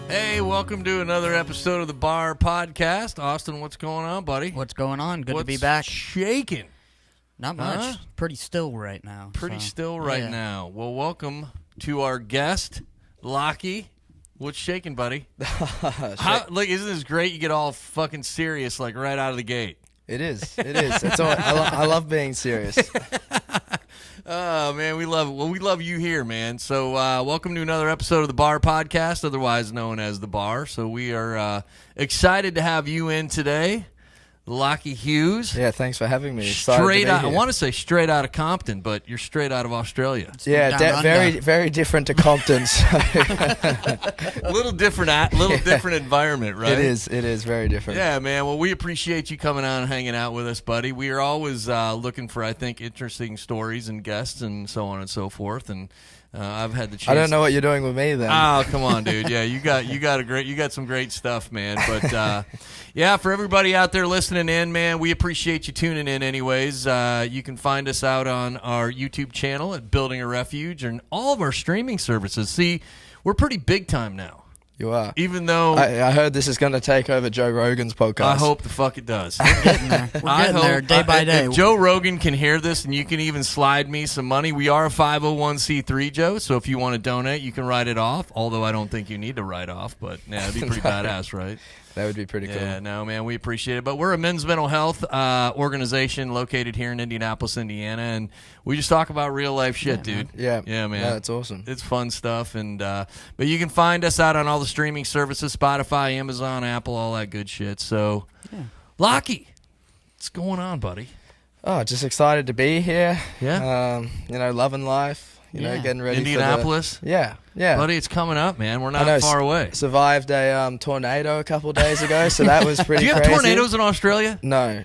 Hey, welcome to another episode of the Bar Podcast. Austin, what's going on, buddy? What's going on? Good to be back. Shaking? Not much. Pretty still right now. Pretty still right now. Well, welcome to our guest, Lochie. What's shaking, buddy? Isn't this great? You get all fucking serious, like right out of the gate. It is. It's all, I love being serious. Oh, man, we love it. Well, we love you here, man. So welcome to another episode of the Bar Podcast, otherwise known as The Bar. So we are excited to have you in today, Lochie Hughes. Yeah, thanks for having me. I want to say straight out of Compton, but you're straight out of Australia. Yeah, very different to Compton. Little different environment, right? It is very different. Yeah, man. Well, we appreciate you coming on and hanging out with us, buddy. We are always looking for, I think, interesting stories and guests and so on and so forth. And I've had the chance. I don't know what you're doing with me then. Oh, come on, dude. Yeah, you got some great stuff, man. But yeah, for everybody out there listening in, man, we appreciate you tuning in anyways. You can find us out on our YouTube channel at Building a Refuge and all of our streaming services. See, we're pretty big time now. You are. Even though I heard this is going to take over Joe Rogan's podcast. I hope the fuck it does. We're getting there day by day. If Joe Rogan can hear this and you can even slide me some money, we are a 501c3, Joe, so if you want to donate, you can write it off, although I don't think you need to write off, but yeah, it'd be pretty badass, right? That would be pretty cool. Yeah, no, man, we appreciate it. But we're a men's mental health organization located here in Indianapolis, Indiana, and we just talk about real life shit, dude. Yeah, man. Yeah, that's awesome. It's fun stuff, and but you can find us out on all the streaming services: Spotify, Amazon, Apple, all that good shit. So, Lochie, what's going on, buddy? Oh, just excited to be here. Yeah, loving life. Getting ready Indianapolis. For yeah, buddy, it's coming up, man. We're not far away. Survived a tornado a couple of days ago, so that was pretty. Do you have crazy. tornadoes in Australia? No,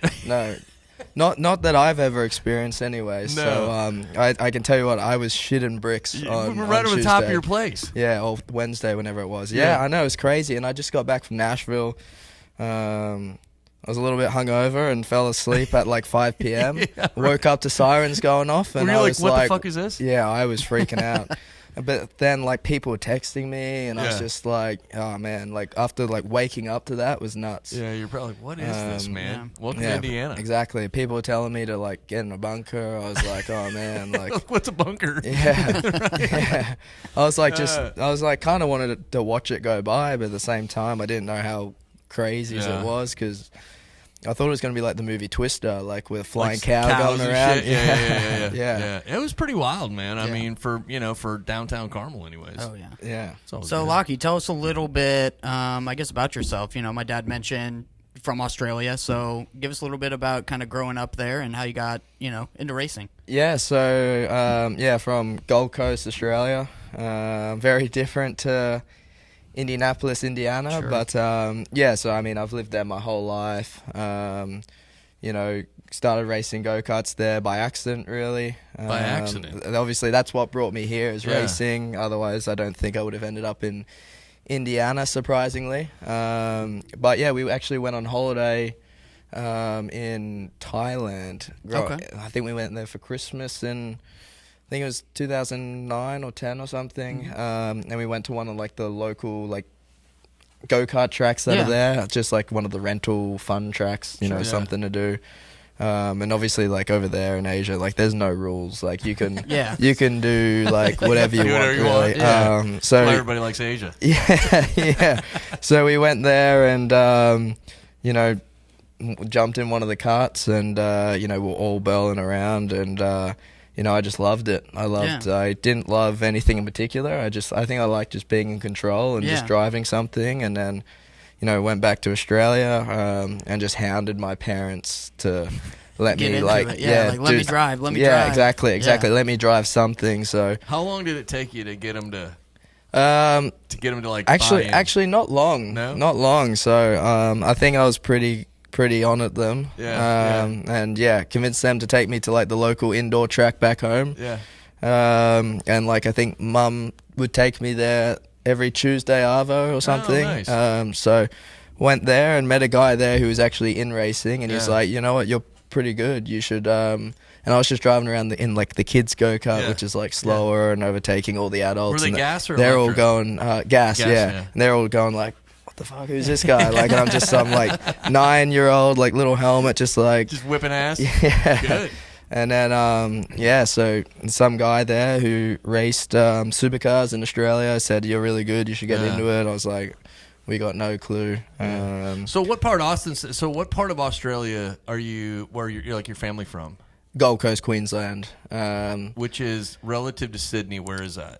not that I've ever experienced anyway. No. So I can tell you what, I was shitting bricks on right over the top of your place. Yeah, or Wednesday, whenever it was. Yeah, I know, it was crazy, and I just got back from Nashville. I was a little bit hungover and fell asleep at like 5 p.m. Woke up to sirens going off, and Were you I was what the fuck is this? Yeah, I was freaking out. But then like people were texting me, and I was just like, oh man, like after like waking up to that was nuts. Yeah, you're probably like, what is this, man? Welcome to Indiana. Exactly. People were telling me to like get in a bunker. I was like, oh man, like what's a bunker? Yeah. Yeah. I was like kind of wanted to watch it go by, but at the same time I didn't know how crazy it was, because I thought it was going to be like the movie Twister, like with a flying cow going around. Yeah. It was pretty wild, man. I mean, for downtown Carmel, anyways. Oh yeah. Yeah. So, Lochie, tell us a little bit, I guess, about yourself. My dad mentioned from Australia, so give us a little bit about kind of growing up there and how you got, into racing. Yeah. So from Gold Coast, Australia. Very different to Indianapolis, Indiana, sure. But so I mean, I've lived there my whole life. Started racing go-karts there by accident, really. By accident? Obviously, that's what brought me here, is racing. Otherwise, I don't think I would have ended up in Indiana, surprisingly. But yeah, we actually went on holiday in Thailand. Okay. I think we went there for Christmas and I think it was 2009 or 10 or something, and we went to one of like the local like go-kart tracks that are there, just like one of the rental fun tracks, something to do. And obviously, like over there in Asia, like there's no rules. Like you can, you can do like whatever you want. Really. Yeah. So everybody likes Asia. Yeah. So we went there and jumped in one of the carts and we're all burling around and. I just loved it. I didn't love anything in particular. I think I liked just being in control and just driving something. And then, went back to Australia and just hounded my parents to let me let me drive. Yeah, exactly. Yeah. Let me drive something. So how long did it take you to get them to like actually not long. No? Not long. So I think I was pretty on at them. And convinced them to take me to like the local indoor track back home. And like I think Mum would take me there every Tuesday arvo or something. Oh, nice. So went there and met a guy there who was actually in racing, and he's like, you know what, you're pretty good. You should. And I was just driving around in like the kids go kart, which is like slower and overtaking all the adults. Were they gas or they're electric? all going gas, yeah. And they're all going like, what the fuck? Who's this guy? Like, and I'm just some like 9-year-old like little helmet, just whipping ass. Yeah. Good. And then, so some guy there who raced supercars in Australia said, you're really good, you should get into it. I was like, we got no clue. So what part of Australia where you're like your family from? Gold Coast, Queensland. Which is relative to Sydney, where is that?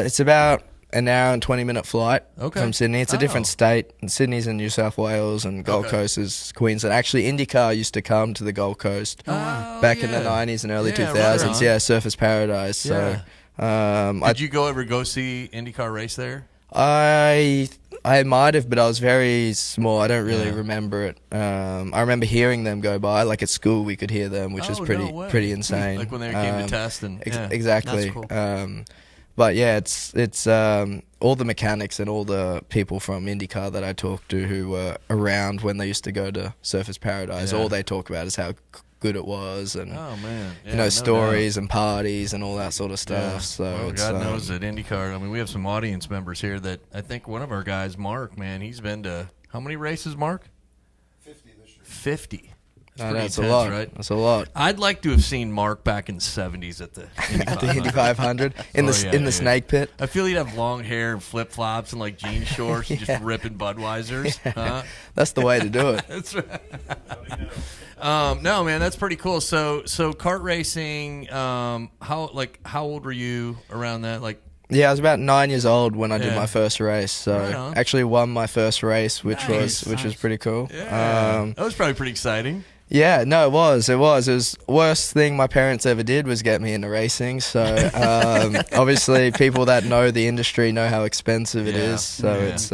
It's about an hour and 20-minute flight from Sydney. It's a different state. Sydney's in New South Wales and Gold Coast is Queensland. Actually, Indy Car used to come to the Gold Coast back in the 90s and early 2000s. Right yeah, Surfers Paradise. So, did you ever go see Indy Car race there? I might have, but I was very small. I don't really remember it. I remember hearing them go by. Like at school, we could hear them, which was pretty insane. Like when they came to test and exactly. That's cool. But yeah, it's all the mechanics and all the people from IndyCar that I talked to who were around when they used to go to Surfers Paradise. All they talk about is how good it was, and stories and parties and all that sort of stuff. So God knows that IndyCar. I mean, we have some audience members here that I think one of our guys, Mark, man, he's been to how many races, Mark? 50 this year. 50. That's a lot. Right? That's a lot. I'd like to have seen Mark back in the 70s at the Indy 500. At the Indy 500 in the snake pit. I feel he'd have long hair and flip flops and like jean shorts and just ripping Budweisers. Yeah. That's the way to do it. That's right. No, man, that's pretty cool. So kart racing. How old were you around that? Like. Yeah, I was about 9 years old when I did my first race. So actually won my first race, which was pretty cool. Yeah. That was probably pretty exciting. Yeah, no, it was. It was the worst thing my parents ever did was get me into racing. So obviously, people that know the industry know how expensive it is. So it's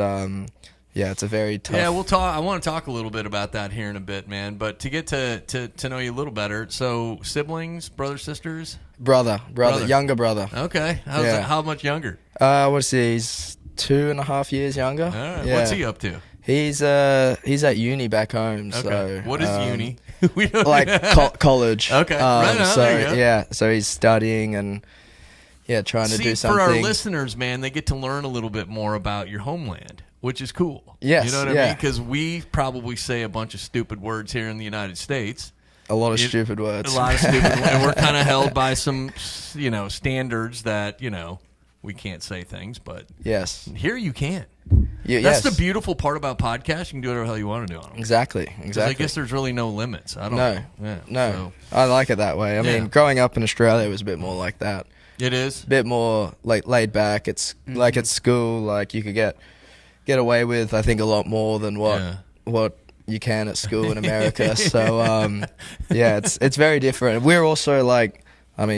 it's a very tough. Yeah, we'll talk. I want to talk a little bit about that here in a bit, man. But to get to know you a little better, so siblings, brothers, sisters, brother, younger brother. Okay, how much younger? What's he? He's 2.5 years younger. All right. Yeah. What's he up to? He's at uni back home. Okay. So what is uni? We don't college. Okay. Right on, so there you go. so he's studying and trying to do something. For our listeners, man, they get to learn a little bit more about your homeland, which is cool. Yes, you know what I mean? Because we probably say a bunch of stupid words here in the United States. A lot of stupid words. A lot of stupid words. And we're kind of held by some, standards that, we can't say things, but here you can. That's the beautiful part about podcasts. You can do whatever the hell you want to do on them. Exactly. I guess there's really no limits. I don't know. Yeah, no. I like it that way. I mean, growing up in Australia was a bit more like that. It is? A bit more like laid back. It's like at school, like you could get away with, I think, a lot more than what you can at school in America. So, it's very different. We're also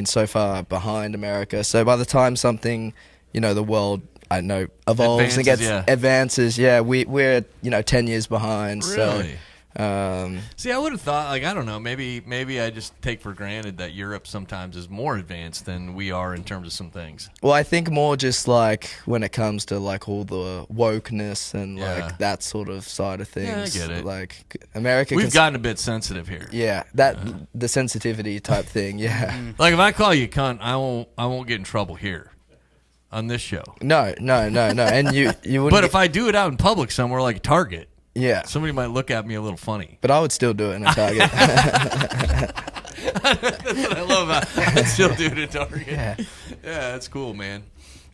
so far behind America. So by the time something, the world, I don't know, evolves and gets advances, we're 10 years behind. Really? So, see, I would have thought, I don't know, maybe I just take for granted that Europe sometimes is more advanced than we are in terms of some things. Well, I think more just when it comes to all the wokeness and that sort of side of things. Yeah, I get it. America, we've gotten a bit sensitive here. Yeah, the sensitivity type thing. Yeah, if I call you cunt, I won't get in trouble here on this show. No, and you wouldn't. But if I do it out in public somewhere like Target. Yeah. Somebody might look at me a little funny. But I would still do it in a Target. That's what I love about it. I'd still do it in Target. Yeah, that's cool, man.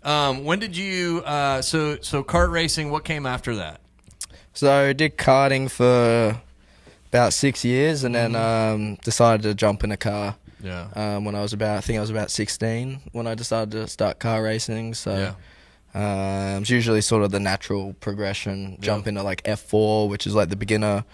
When did you, so kart racing, what came after that? So I did karting for about 6 years and then decided to jump in a car. Yeah. When I was about 16 when I decided to start car racing. So it's usually sort of the natural progression. Jump into F4, which is the beginner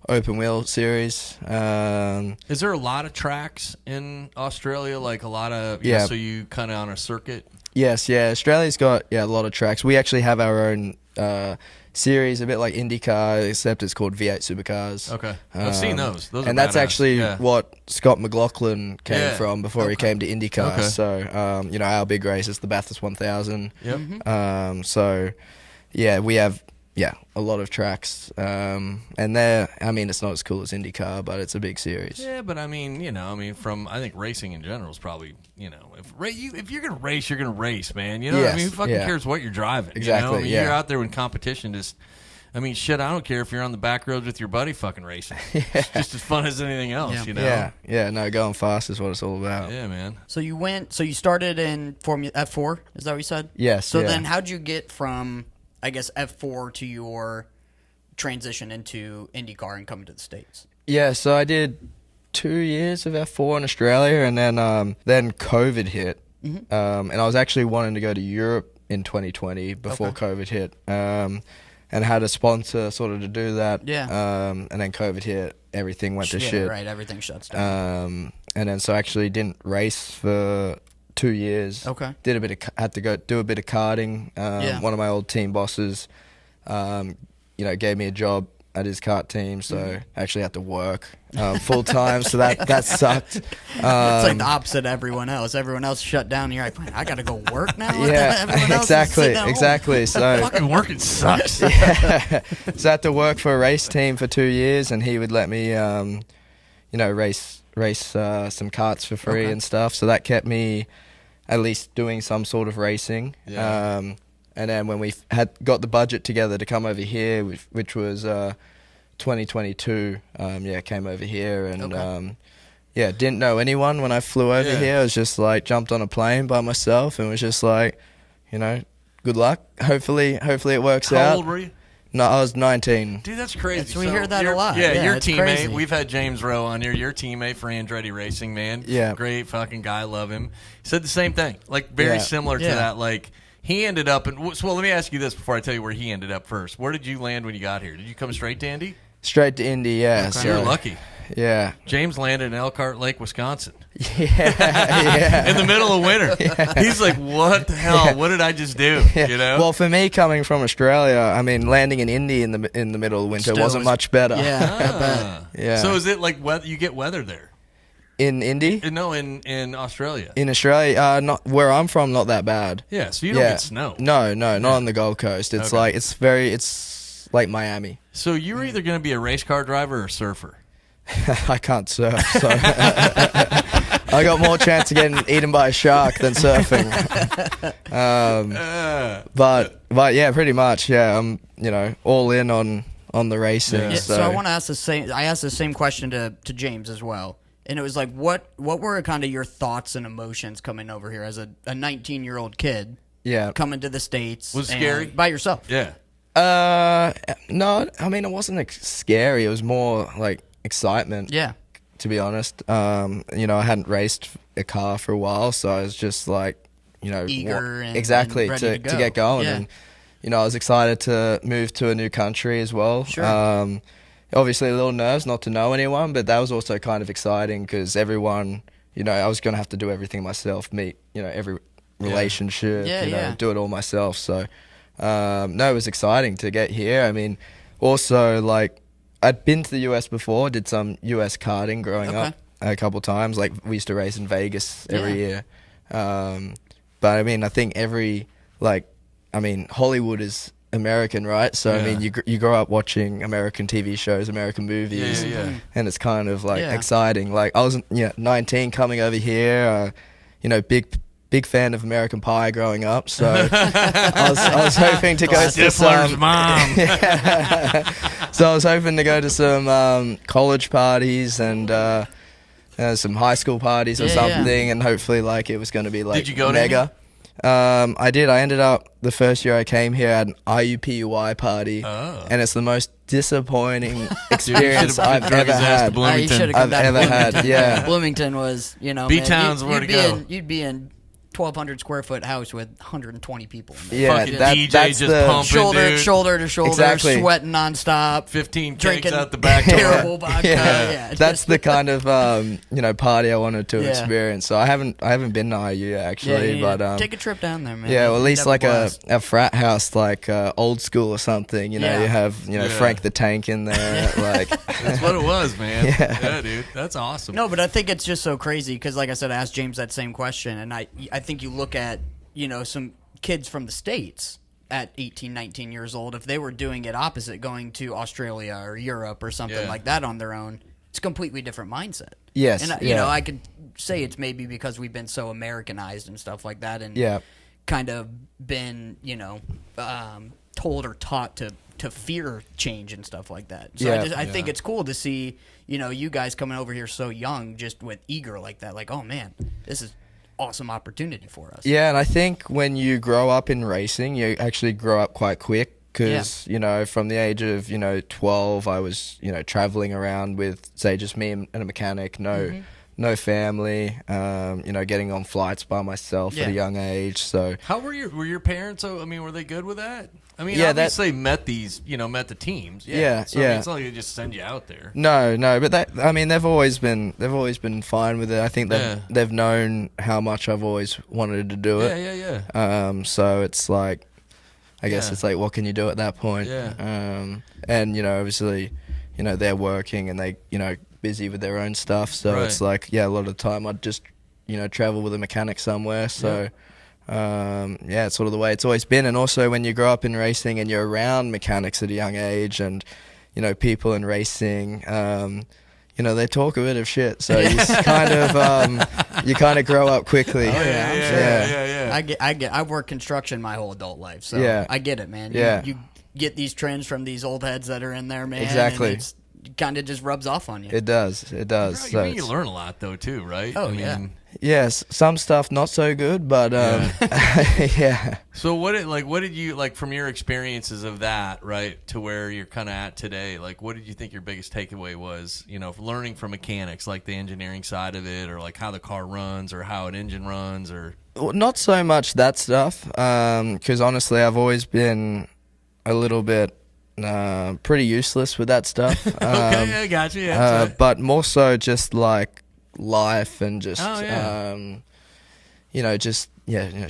open wheel series. Is there a lot of tracks in Australia? A lot of so you kind of on a circuit? Yes, Australia's got a lot of tracks. We actually have our own series, a bit like Indy Car, except it's called V8 Supercars. Okay, I've seen those. Those and are that's badass. So what Scott McLaughlin came from before he came to Indy Car. Okay. So our big race is the Bathurst 1000. Yep. So we have yeah, a lot of tracks. And it's not as cool as Indy Car, but it's a big series. Yeah, but I mean, I think racing in general is probably, if you're gonna race, you're gonna race, man. You know what I mean? Who fucking cares what you're driving? Exactly. You're out there in competition. Shit, I don't care if you're on the back roads with your buddy fucking racing. It's just as fun as anything else, Yeah, no, going fast is what it's all about. Yeah, man. So you started in Formula F4, is that what you said? Yes. So then how'd you get from, I guess, F4 to your transition into IndyCar and coming to the States? Yeah, so I did 2 years of F4 in Australia, and then COVID hit. And I was actually wanting to go to Europe in 2020 before COVID hit. And had a sponsor sort of to do that. Yeah. And then COVID hit, everything went to shit. Right, everything shuts down. And then so I actually didn't race for 2 years. Okay. Had to go do a bit of karting. One of my old team bosses, gave me a job at his kart team, so I actually had to work full time. So that sucked. It's like the opposite of everyone else. Everyone else shut down. And you're like, man, I got to go work now. Yeah, exactly. So fucking working sucks. So I had to work for a race team for 2 years, and he would let me, race some karts for free and stuff. So that kept me at least doing some sort of racing. Yeah. And then when we had got the budget together to come over here, which was 2022, came over here and didn't know anyone when I flew over here. I was just like jumped on a plane by myself and was just like, good luck. Hopefully it works out. How old were you? No, I was 19. Dude, that's crazy. We hear that a lot. Yeah, your it's teammate. crazy. We've had James Rowe on here. Your teammate for Andretti Racing, man. Yeah. Great fucking guy. Love him. He said the same thing. Like, very similar to that. Like, he ended up well, let me ask you this before I tell you where he ended up first. Where did you land when you got here? Did you come straight to Indy? Straight to Indy, yeah. Okay. So, You're lucky. Yeah. James landed in Elkhart Lake, Wisconsin. Yeah. In the middle of winter. Yeah. He's like, what the hell? Yeah. What did I just do? Yeah. Well, for me coming from Australia, landing in Indy in the middle of winter wasn't much better. Yeah. Yeah. So is it like you get weather there? In Indy? No, in Australia. In Australia, not where I'm from, not that bad. Yeah, so you don't get snow. No, not on the Gold Coast. It's like it's like Miami. So you're either going to be a race car driver or a surfer. I can't surf, so I got more chance of getting eaten by a shark than surfing. But yeah, pretty much. Yeah, I'm all in on the racing. Yeah. So I want to ask the same. I asked the same question to James as well. And it was like, what were kind of your thoughts and emotions coming over here as a 19-year-old kid? Yeah, coming to the States. Was it scary by yourself? Yeah. No, it wasn't scary. It was more like excitement. Yeah. To be honest, I hadn't raced a car for a while, so I was just like, eager and exactly ready to get going, and I was excited to move to a new country as well. Sure. Obviously a little nerves not to know anyone, but that was also kind of exciting because everyone, I was going to have to do everything myself, meet, every relationship, do it all myself. So, no, it was exciting to get here. Also, like, I'd been to the US before, did some US karting growing up a couple times. Like, we used to race in Vegas every year. But, I think Hollywood is American, right? So you grow up watching American TV shows, American movies, and it's kind of like exciting. Like I was 19 coming over here, big fan of American Pie growing up, so I was hoping to go to some mom. So I was hoping to go to some college parties and some high school parties or something, and hopefully like it was going to be like Did you go mega. I did. I ended up the first year I came here at an IUPUI party, and it's the most disappointing experience I've ever had. I've ever had. Yeah, Bloomington was, B-Town's where to go. You'd be in 1,200 square foot house with 120 people in there. Yeah, fucking DJ that's just the pumping, shoulder to shoulder, sweating nonstop, 15 drinking kegs out the back door. Terrible vodka. That's the kind of party I wanted to experience. So I haven't been to IU actually, but take a trip down there, man. Yeah, well, at least like a frat house, like old school or something. You have Frank the Tank in there. Like that's what it was, man. Yeah, dude, that's awesome. No, but I think it's just so crazy because, like I said, I asked James that same question, and I think you look at some kids from the States at 18, 19 years old, if they were doing it opposite, going to Australia or Europe or something like that on their own, it's a completely different mindset. Yes, And, you know, I could say it's maybe because we've been so Americanized and stuff like that and kind of been, you know, told or taught to fear change and stuff like that. So I think it's cool to see, you know, you guys coming over here so young, just with eager like that. Like, oh, man, this is awesome opportunity for us. Yeah, and I think when you grow up in racing, you actually grow up quite quick. Because, you know, from the age of, 12, I was, traveling around with, say, just me and a mechanic, no family, getting on flights by myself at a young age. So how were your parents? I mean, were they good with that? I mean, Yeah, obviously met the teams. Yeah, so, I mean, it's not like they just send you out there. No, but they've always been fine with it. I think they've known how much I've always wanted to do it. Yeah. So it's like, I guess it's like, what can you do at that point? Yeah. And, obviously, they're working and they, busy with their own stuff. So it's like, a lot of the time I'd just, travel with a mechanic somewhere. So, it's sort of the way it's always been. And also when you grow up in racing and you're around mechanics at a young age and, people in racing, they talk a bit of shit. So you kind of grow up quickly. Oh, yeah. I've worked construction my whole adult life, so I get it, man. You get these trends from these old heads that are in there, man. Exactly. And it kind of just rubs off on you. It does. So you learn a lot, though, too, right? Oh, I mean, yes, some stuff not so good, but So what did you like from your experiences of that, right, to where you're kind of at today? Like, what did you think your biggest takeaway was? Learning from mechanics, like the engineering side of it, or like how the car runs, or how an engine runs, or not so much that stuff. Because honestly, I've always been a little bit pretty useless with that stuff. Okay, I got you. Yeah, but more so just like life and just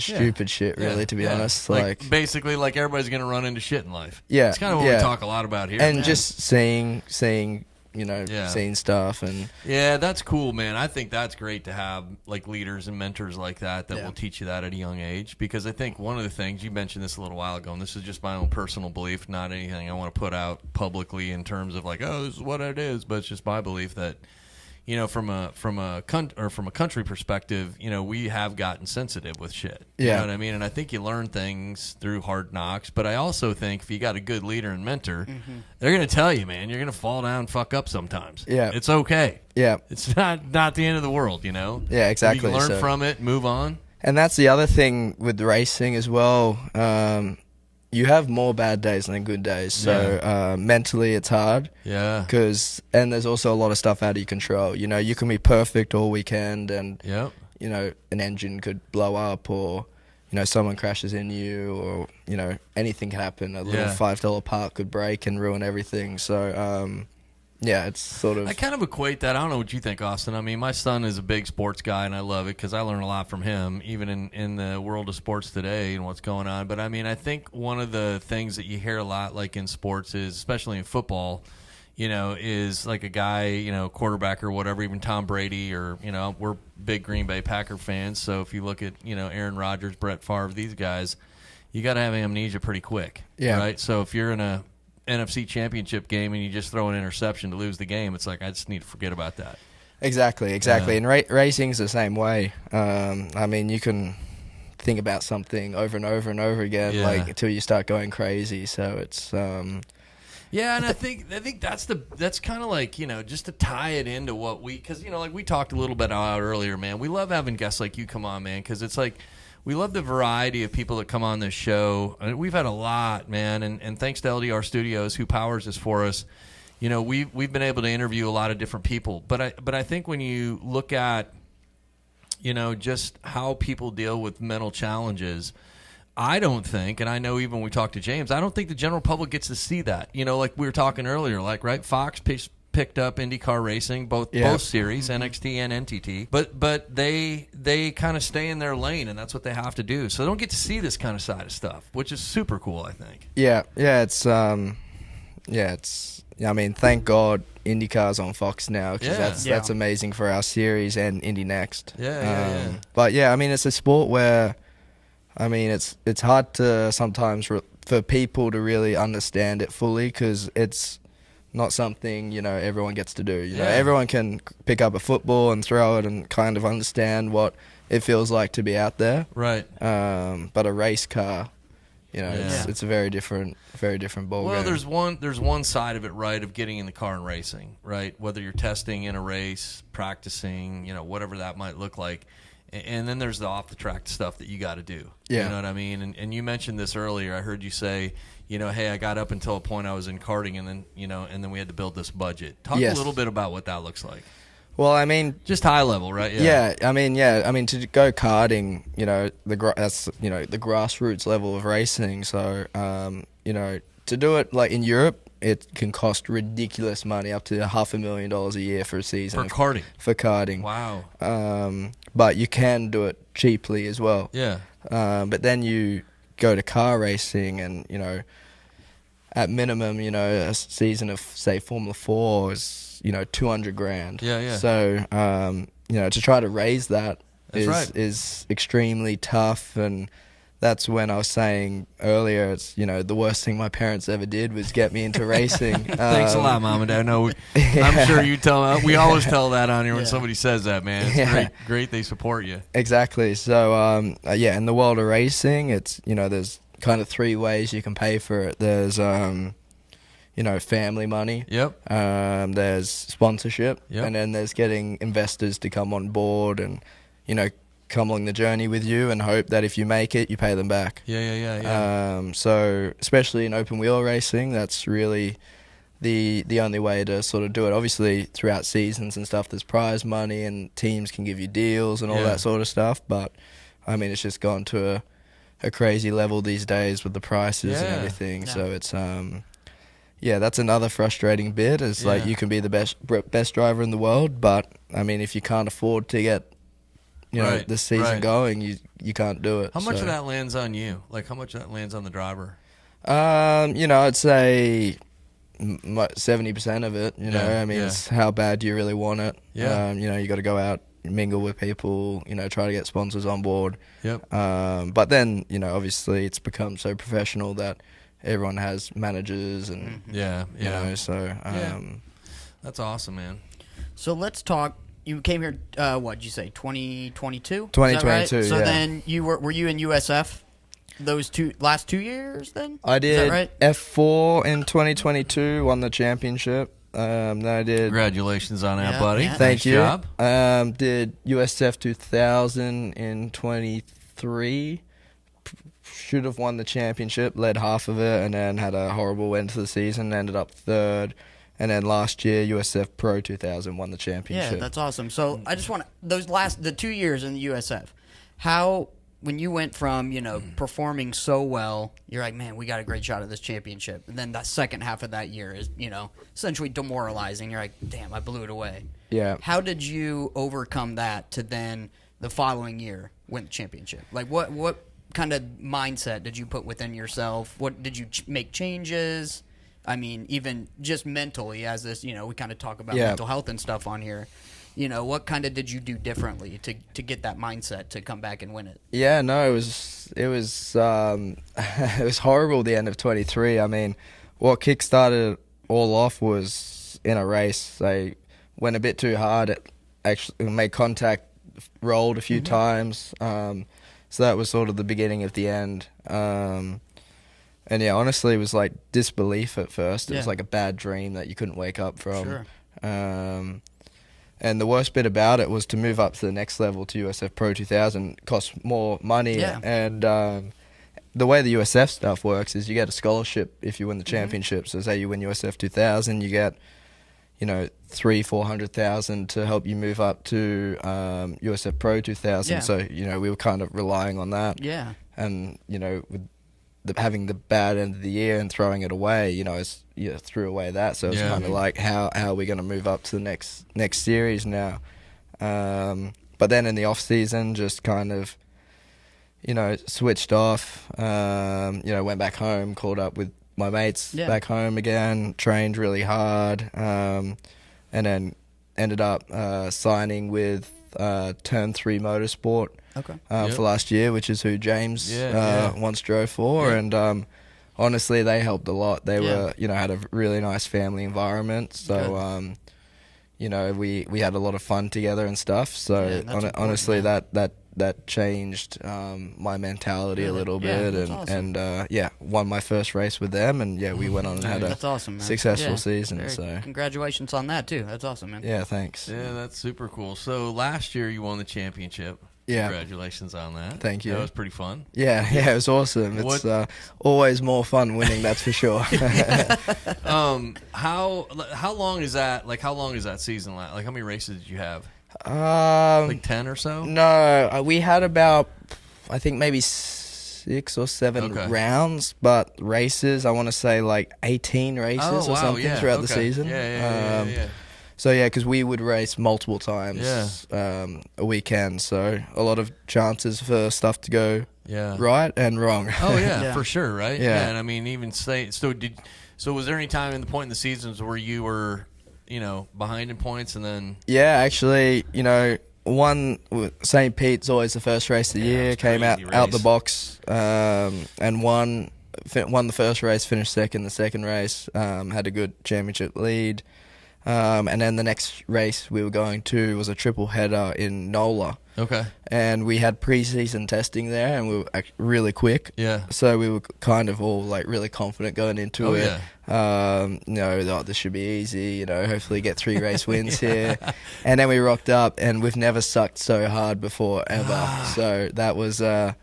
stupid shit, really, to be honest. Like basically, like everybody's gonna run into shit in life. Yeah, it's kind of what we talk a lot about here. And just seeing stuff. And that's cool, man. I think that's great to have like leaders and mentors like that will teach you that at a young age. Because I think one of the things, you mentioned this a little while ago, and this is just my own personal belief, not anything I want to put out publicly in terms of like, oh, this is what it is, but it's just my belief that, from a country perspective, we have gotten sensitive with shit. You know what I mean? And I think you learn things through hard knocks. But I also think if you got a good leader and mentor, they're going to tell you, man, you're going to fall down and fuck up sometimes. Yeah. It's okay. Yeah. It's not the end of the world, Yeah, exactly. You can learn from it, move on. And that's the other thing with racing as well. You have more bad days than good days. So mentally it's hard. Yeah. And there's also a lot of stuff out of your control. You can be perfect all weekend and, an engine could blow up or, someone crashes in you or, anything can happen. A little $5 part could break and ruin everything. So, it's sort of... I kind of equate that. I don't know what you think, Austin. I mean, my son is a big sports guy, and I love it because I learn a lot from him, even in the world of sports today and what's going on. But, I mean, I think one of the things that you hear a lot, like in sports, is, especially in football, is like a guy, quarterback or whatever, even Tom Brady or, we're big Green Bay Packer fans. So if you look at, Aaron Rodgers, Brett Favre, these guys, you got to have amnesia pretty quick. Yeah. Right? So if you're in a NFC championship game and you just throw an interception to lose the game, it's like I just need to forget about that. Exactly. And racing's the same way. I mean, you can think about something over and over and over again, like until you start going crazy. So it's and I think that's kind of like, just to tie it into what because like we talked a little bit about earlier, man. We love having guests like you come on, man, because it's like we love the variety of people that come on this show. I mean, we've had a lot, man, and thanks to LDR Studios, who powers this for us. We've been able to interview a lot of different people. But I think when you look at, just how people deal with mental challenges, I don't think, and I know even when we talk to James, I don't think the general public gets to see that. Like we were talking earlier, like, right, Fox picked up Indy Car Racing, both series, NXT and NTT, but they kind of stay in their lane, and that's what they have to do. So they don't get to see this kind of side of stuff, which is super cool, I think. I mean, thank God Indy Car's on Fox now, because that's amazing for our series and Indy Next. But I mean, it's a sport where, I mean, it's hard to sometimes for people to really understand it fully, because it's not something, everyone gets to do. Everyone can pick up a football and throw it and kind of understand what it feels like to be out there. Right. But a race car, it's a very different ballgame. Well, there's one side of it, right, of getting in the car and racing, right? Whether you're testing in a race, practicing, whatever that might look like. And then there's the off-the-track stuff that you got to do. Yeah. You know what I mean? And you mentioned this earlier. I heard you say, hey, I got up until a point I was in karting, and then, and then we had to build this budget. Talk a little bit about what that looks like. Well, I mean, just high level, right? Yeah. I mean, to go karting, that's the grassroots level of racing. So, to do it like in Europe, it can cost ridiculous money, up to $500,000 a year for a season. For karting. Wow. But you can do it cheaply as well. Yeah. But then you go to car racing, and at minimum, a season of, say, Formula 4 is $200,000. Yeah. So to try to raise that is extremely tough, and that's when I was saying earlier, it's the worst thing my parents ever did was get me into racing. Thanks a lot, Mom and Dad. No, I'm sure you tell. We always tell that on here when somebody says that, man. It's great they support you. Exactly. So in the world of racing, it's there's kind of three ways you can pay for it. There's family money. Yep. There's sponsorship. Yep. And then there's getting investors to come on board and come along the journey with you, and hope that if you make it, you pay them back. Yeah. So especially in open wheel racing, that's really the only way to sort of do it. Obviously, throughout seasons and stuff, there's prize money and teams can give you deals and all that sort of stuff. But I mean, it's just gone to a crazy level these days with the prices and everything. Yeah. So it's that's another frustrating bit. Is like you can be the best driver in the world, but I mean, if you can't afford to get the season going, you can't do it. How much of that lands on you? Like, how much of that lands on the driver? I'd say 70% of it. I mean, it's how bad do you really want it? Yeah. You got to go out, mingle with people. Try to get sponsors on board. Yep. But then obviously it's become so professional that everyone has managers and so that's awesome, man. So let's talk. You came here, what did you say, 2022? 2022, right? So then were you in USF those last 2 years then? I did. Is that right? F4 in 2022, won the championship. Then I did. Congratulations on that, buddy. Thank nice you. Job. Did USF 2000 in 23. Should have won the championship, led half of it, and then had a horrible end to the season, ended up third. And then last year, USF Pro 2000 won the championship. Yeah, that's awesome. So I just want the 2 years in the USF, how, when you went from, performing so well, you're like, man, we got a great shot at this championship. And then that second half of that year is, essentially demoralizing. You're like, damn, I blew it away. Yeah. How did you overcome that to then the following year win the championship? Like, what kind of mindset did you put within yourself? What did you make changes? I mean, even just mentally, as this, we kind of talk about mental health and stuff on here. What kind of did you do differently to get that mindset to come back and win it? Yeah, no, it was it was horrible. The end of 23. I mean, what kickstarted it all off was in a race. I went a bit too hard. It actually made contact, rolled a few times. So that was sort of the beginning of the end. And honestly, it was like disbelief at first. It was like a bad dream that you couldn't wake up from. Sure. And the worst bit about it was to move up to the next level to USF Pro 2000 costs more money. Yeah. And the way the USF stuff works is you get a scholarship if you win the championship. So say you win USF 2000, you get $300,000-$400,000 to help you move up to USF Pro 2000. Yeah. So we were kind of relying on that. Yeah. And with having the bad end of the year and throwing it away, threw away that. So it's kind of like, how are we going to move up to the next series now? But then in the off season, just kind of, switched off. Went back home, caught up with my mates back home again, trained really hard, and then ended up signing with Turn 3 Motorsport. Okay. For last year, which is who James once drove for, and honestly, they helped a lot. They were, had a really nice family environment. So, we had a lot of fun together and stuff. So honestly, that changed my mentality a little bit, and won my first race with them, and we went on and had a successful season. So congratulations on that too. That's awesome, man. Yeah, thanks. Yeah, that's super cool. So last year you won the championship. Yeah. Congratulations on that. Thank you. That was pretty fun. Yeah, it was awesome. It's always more fun winning, that's for sure. How long is that? Like, how long is that season last? Like, how many races did you have? Like 10 or so? No, we had about, I think maybe 6 or 7 rounds, but races, I want to say like 18 races or something throughout the season. Yeah. So, because we would race multiple times a weekend, so a lot of chances for stuff to go right and wrong. Oh, yeah, for sure, right? Yeah. And I mean, even so was there any time in the point in the seasons where you were, behind in points and then... Yeah, actually, one, St. Pete's always the first race of the year, came out the box and won the first race, finished second the second race, had a good championship lead. And then the next race we were going to was a triple header in NOLA. Okay. And we had pre-season testing there, and we were really quick. Yeah. So we were kind of all like really confident going into it. Yeah. This should be easy. Hopefully get 3 race wins here. And then we rocked up, and we've never sucked so hard before ever. So that was a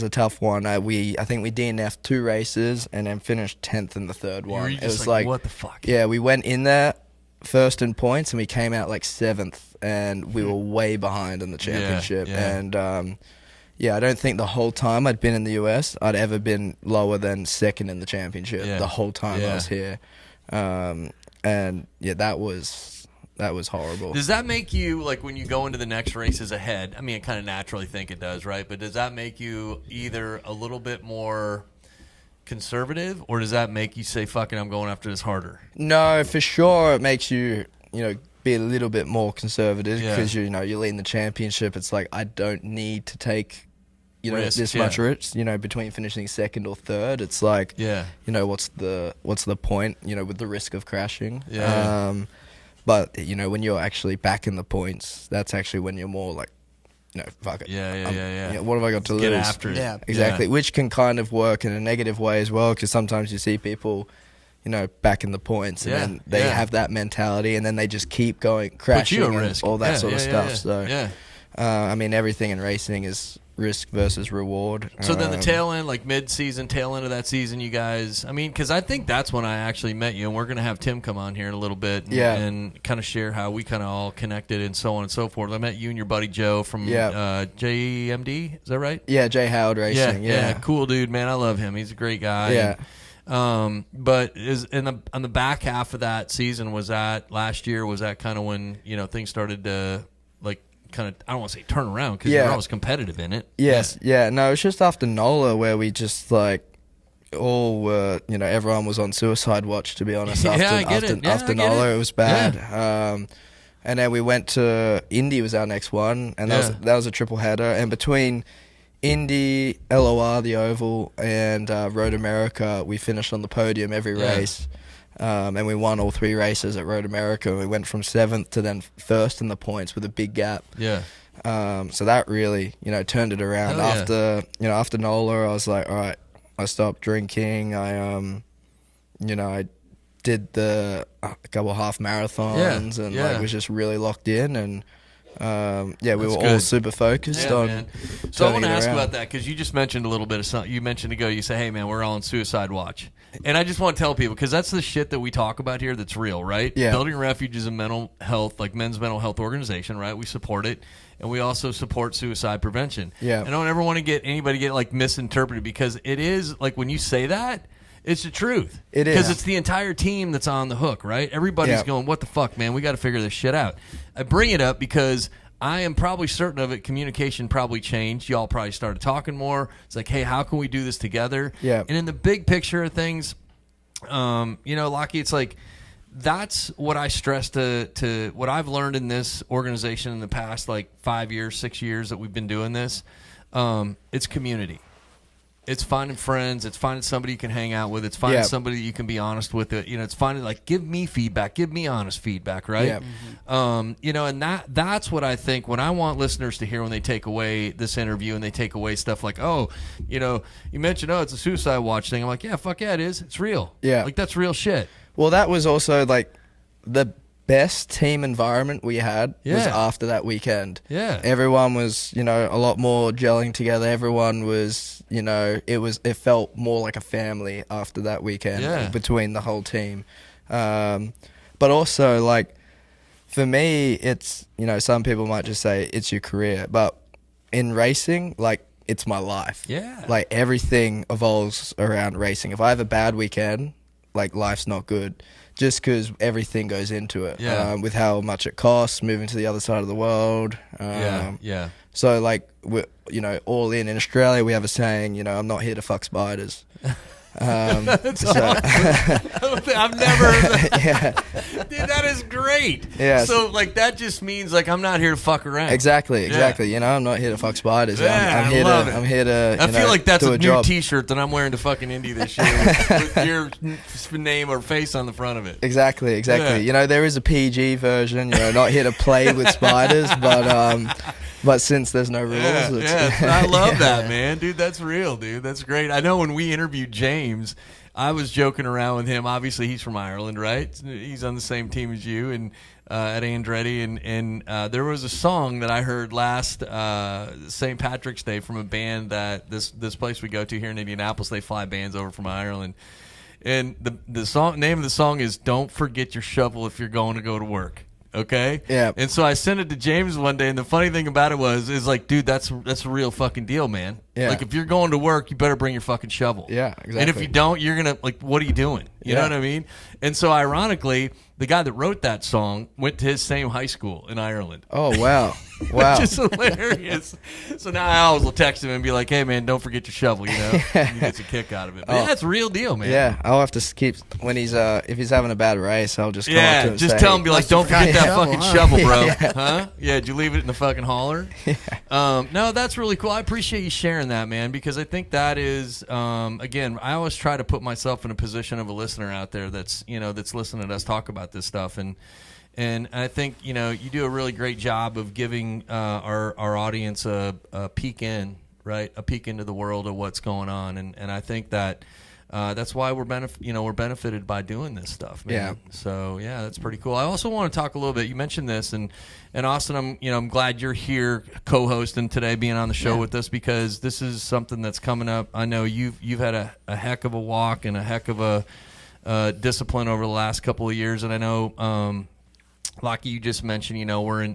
tough one. I think we DNF'd 2 races and then finished 10th in the third one. It was like, what the fuck? Yeah, we went in there first in points and we came out like 7th, and we were way behind in the championship. And I don't think the whole time I'd been in the US I'd ever been lower than second in the championship the whole time I was here. That was horrible. Does that make you, like, when you go into the next races ahead, I mean, I kind of naturally think it does, right? But does that make you either a little bit more conservative, or does that make you say, fucking, I'm going after this harder? No, for sure it makes you, be a little bit more conservative because, you're leading the championship. It's like, I don't need to take, risk, this much risk, between finishing second or third. It's like, what's the point, with the risk of crashing? But, when you're actually back in the points, that's actually when you're more like, fuck it. What have I got to lose? Get after it. Yeah, exactly. Which can kind of work in a negative way as well, because sometimes you see people, back in the points, and then they have that mentality, and then they just keep going, crashing, and all that sort of stuff. So, I mean, everything in racing is risk versus reward. So then the tail end, like mid-season, tail end of that season, you guys, I mean, because I think that's when I actually met you, and we're going to have Tim come on here in a little bit and kind of share how we kind of all connected and so on and so forth. I met you and your buddy Joe from JMD, is that right? Yeah, J Howard Racing. Yeah, cool dude, man. I love him. He's a great guy. Yeah. But on the back half of that season, was that last year, was that kind of when, things started to, like, kind of, I don't want to say turn around, because you're always competitive in it. Yes, no, it's just after NOLA where we just like all were, everyone was on suicide watch, to be honest. After NOLA, it was bad. And then we went to Indy, was our next one, and that was a triple header. And between Indy, LOR, the Oval, and Road America, we finished on the podium every race. And we won all 3 races at Road America. We went from 7th to then 1st in the points with a big gap. Yeah. So that really, turned it around. After NOLA, I was like, all right, I stopped drinking. I did a couple half marathons and like was just really locked in, and we were all super focused on. Man. So I want to ask about that, because you just mentioned a little bit of something. You mentioned ago, you say, hey man, we're all on suicide watch. And I just want to tell people, because that's the shit that we talk about here that's real, right? Yeah. Building Refuge is a mental health, like men's mental health organization, right? We support it. And we also support suicide prevention. Yeah. I don't ever want to get anybody get like misinterpreted, because it is like, when you say that, it's the truth. It is. Because it's the entire team that's on the hook, right? Everybody's going, what the fuck, man? We got to figure this shit out. I bring it up because I am probably certain of it. Communication probably changed. Y'all probably started talking more. It's like, hey, how can we do this together? Yeah. And in the big picture of things, Lochie, it's like, that's what I stress to what I've learned in this organization in the past, like 5 years, 6 years that we've been doing this. It's community. It's finding friends. It's finding somebody you can hang out with. It's finding somebody that you can be honest with. It. It's finding like, give me feedback. Give me honest feedback, right? Yeah. And that's what I think when I want listeners to hear when they take away this interview and they take away stuff like, oh, you mentioned, it's a suicide watch thing. I'm like, yeah, fuck yeah, it is. It's real. Yeah. Like, that's real shit. Well, that was also like the best team environment we had was after that weekend. Yeah. Everyone was, a lot more gelling together. Everyone was, it felt more like a family after that weekend between the whole team. But also, like, for me, it's, some people might just say it's your career. But in racing, like, it's my life. Yeah. Like, everything evolves around racing. If I have a bad weekend, like, life's not good. Just because everything goes into it, with how much it costs, moving to the other side of the world. So, like, all in Australia, we have a saying, I'm not here to fuck spiders. That's awesome. I've never heard that. Dude, that is great. Yeah. So, like, that just means, like, I'm not here to fuck around. Exactly. I'm not here to fuck spiders. Yeah, I'm here to I feel like that's a new job. T-shirt that I'm wearing to fucking Indy this year with your name or face on the front of it. Exactly. Yeah. There is a PG version, not here to play with spiders, but since there's no rules, I love that, man. Dude, that's real, dude. That's great. I know when we interviewed James, I was joking around with him. Obviously, he's from Ireland, right? He's on the same team as you and at Andretti. And there was a song that I heard last St. Patrick's Day from a band that this place we go to here in Indianapolis. They fly bands over from Ireland. And the name of the song is "Don't Forget Your Shovel If You're Going to Go to Work." Okay. Yeah. And so I sent it to James one day, and the funny thing about it is like, dude, that's a real fucking deal, man. Yeah. Like, if you're going to work, you better bring your fucking shovel. Yeah, exactly. And if you don't, you're gonna like, what are you doing? You know what I mean? And so, ironically, the guy that wrote that song went to his same high school in Ireland. Oh wow, wow, which is hilarious. So now I always will text him and be like, "Hey man, don't forget your shovel." He gets a kick out of it. But yeah, it's a real deal, man. Yeah, I'll have to keep when he's if he's having a bad race, I'll just come up to him and just say, tell him, be like, "Don't forget that fucking shovel, bro." Yeah. Huh? Yeah, did you leave it in the fucking hauler? Yeah. No, that's really cool. I appreciate you sharing that, man, because I think that is again, I always try to put myself in a position of a listener out there that's listening to us talk about this stuff, and I think you do a really great job of giving our audience a peek into the world of what's going on, and I think that that's why we're benefited by doing this stuff, man. Yeah. So yeah, that's pretty cool. I also want to talk a little bit. You mentioned this, and Austin, I'm glad you're here co-hosting today, being on the show with us, because this is something that's coming up. I know you've had a heck of a walk and a heck of a discipline over the last couple of years, and I know Lochie, you just mentioned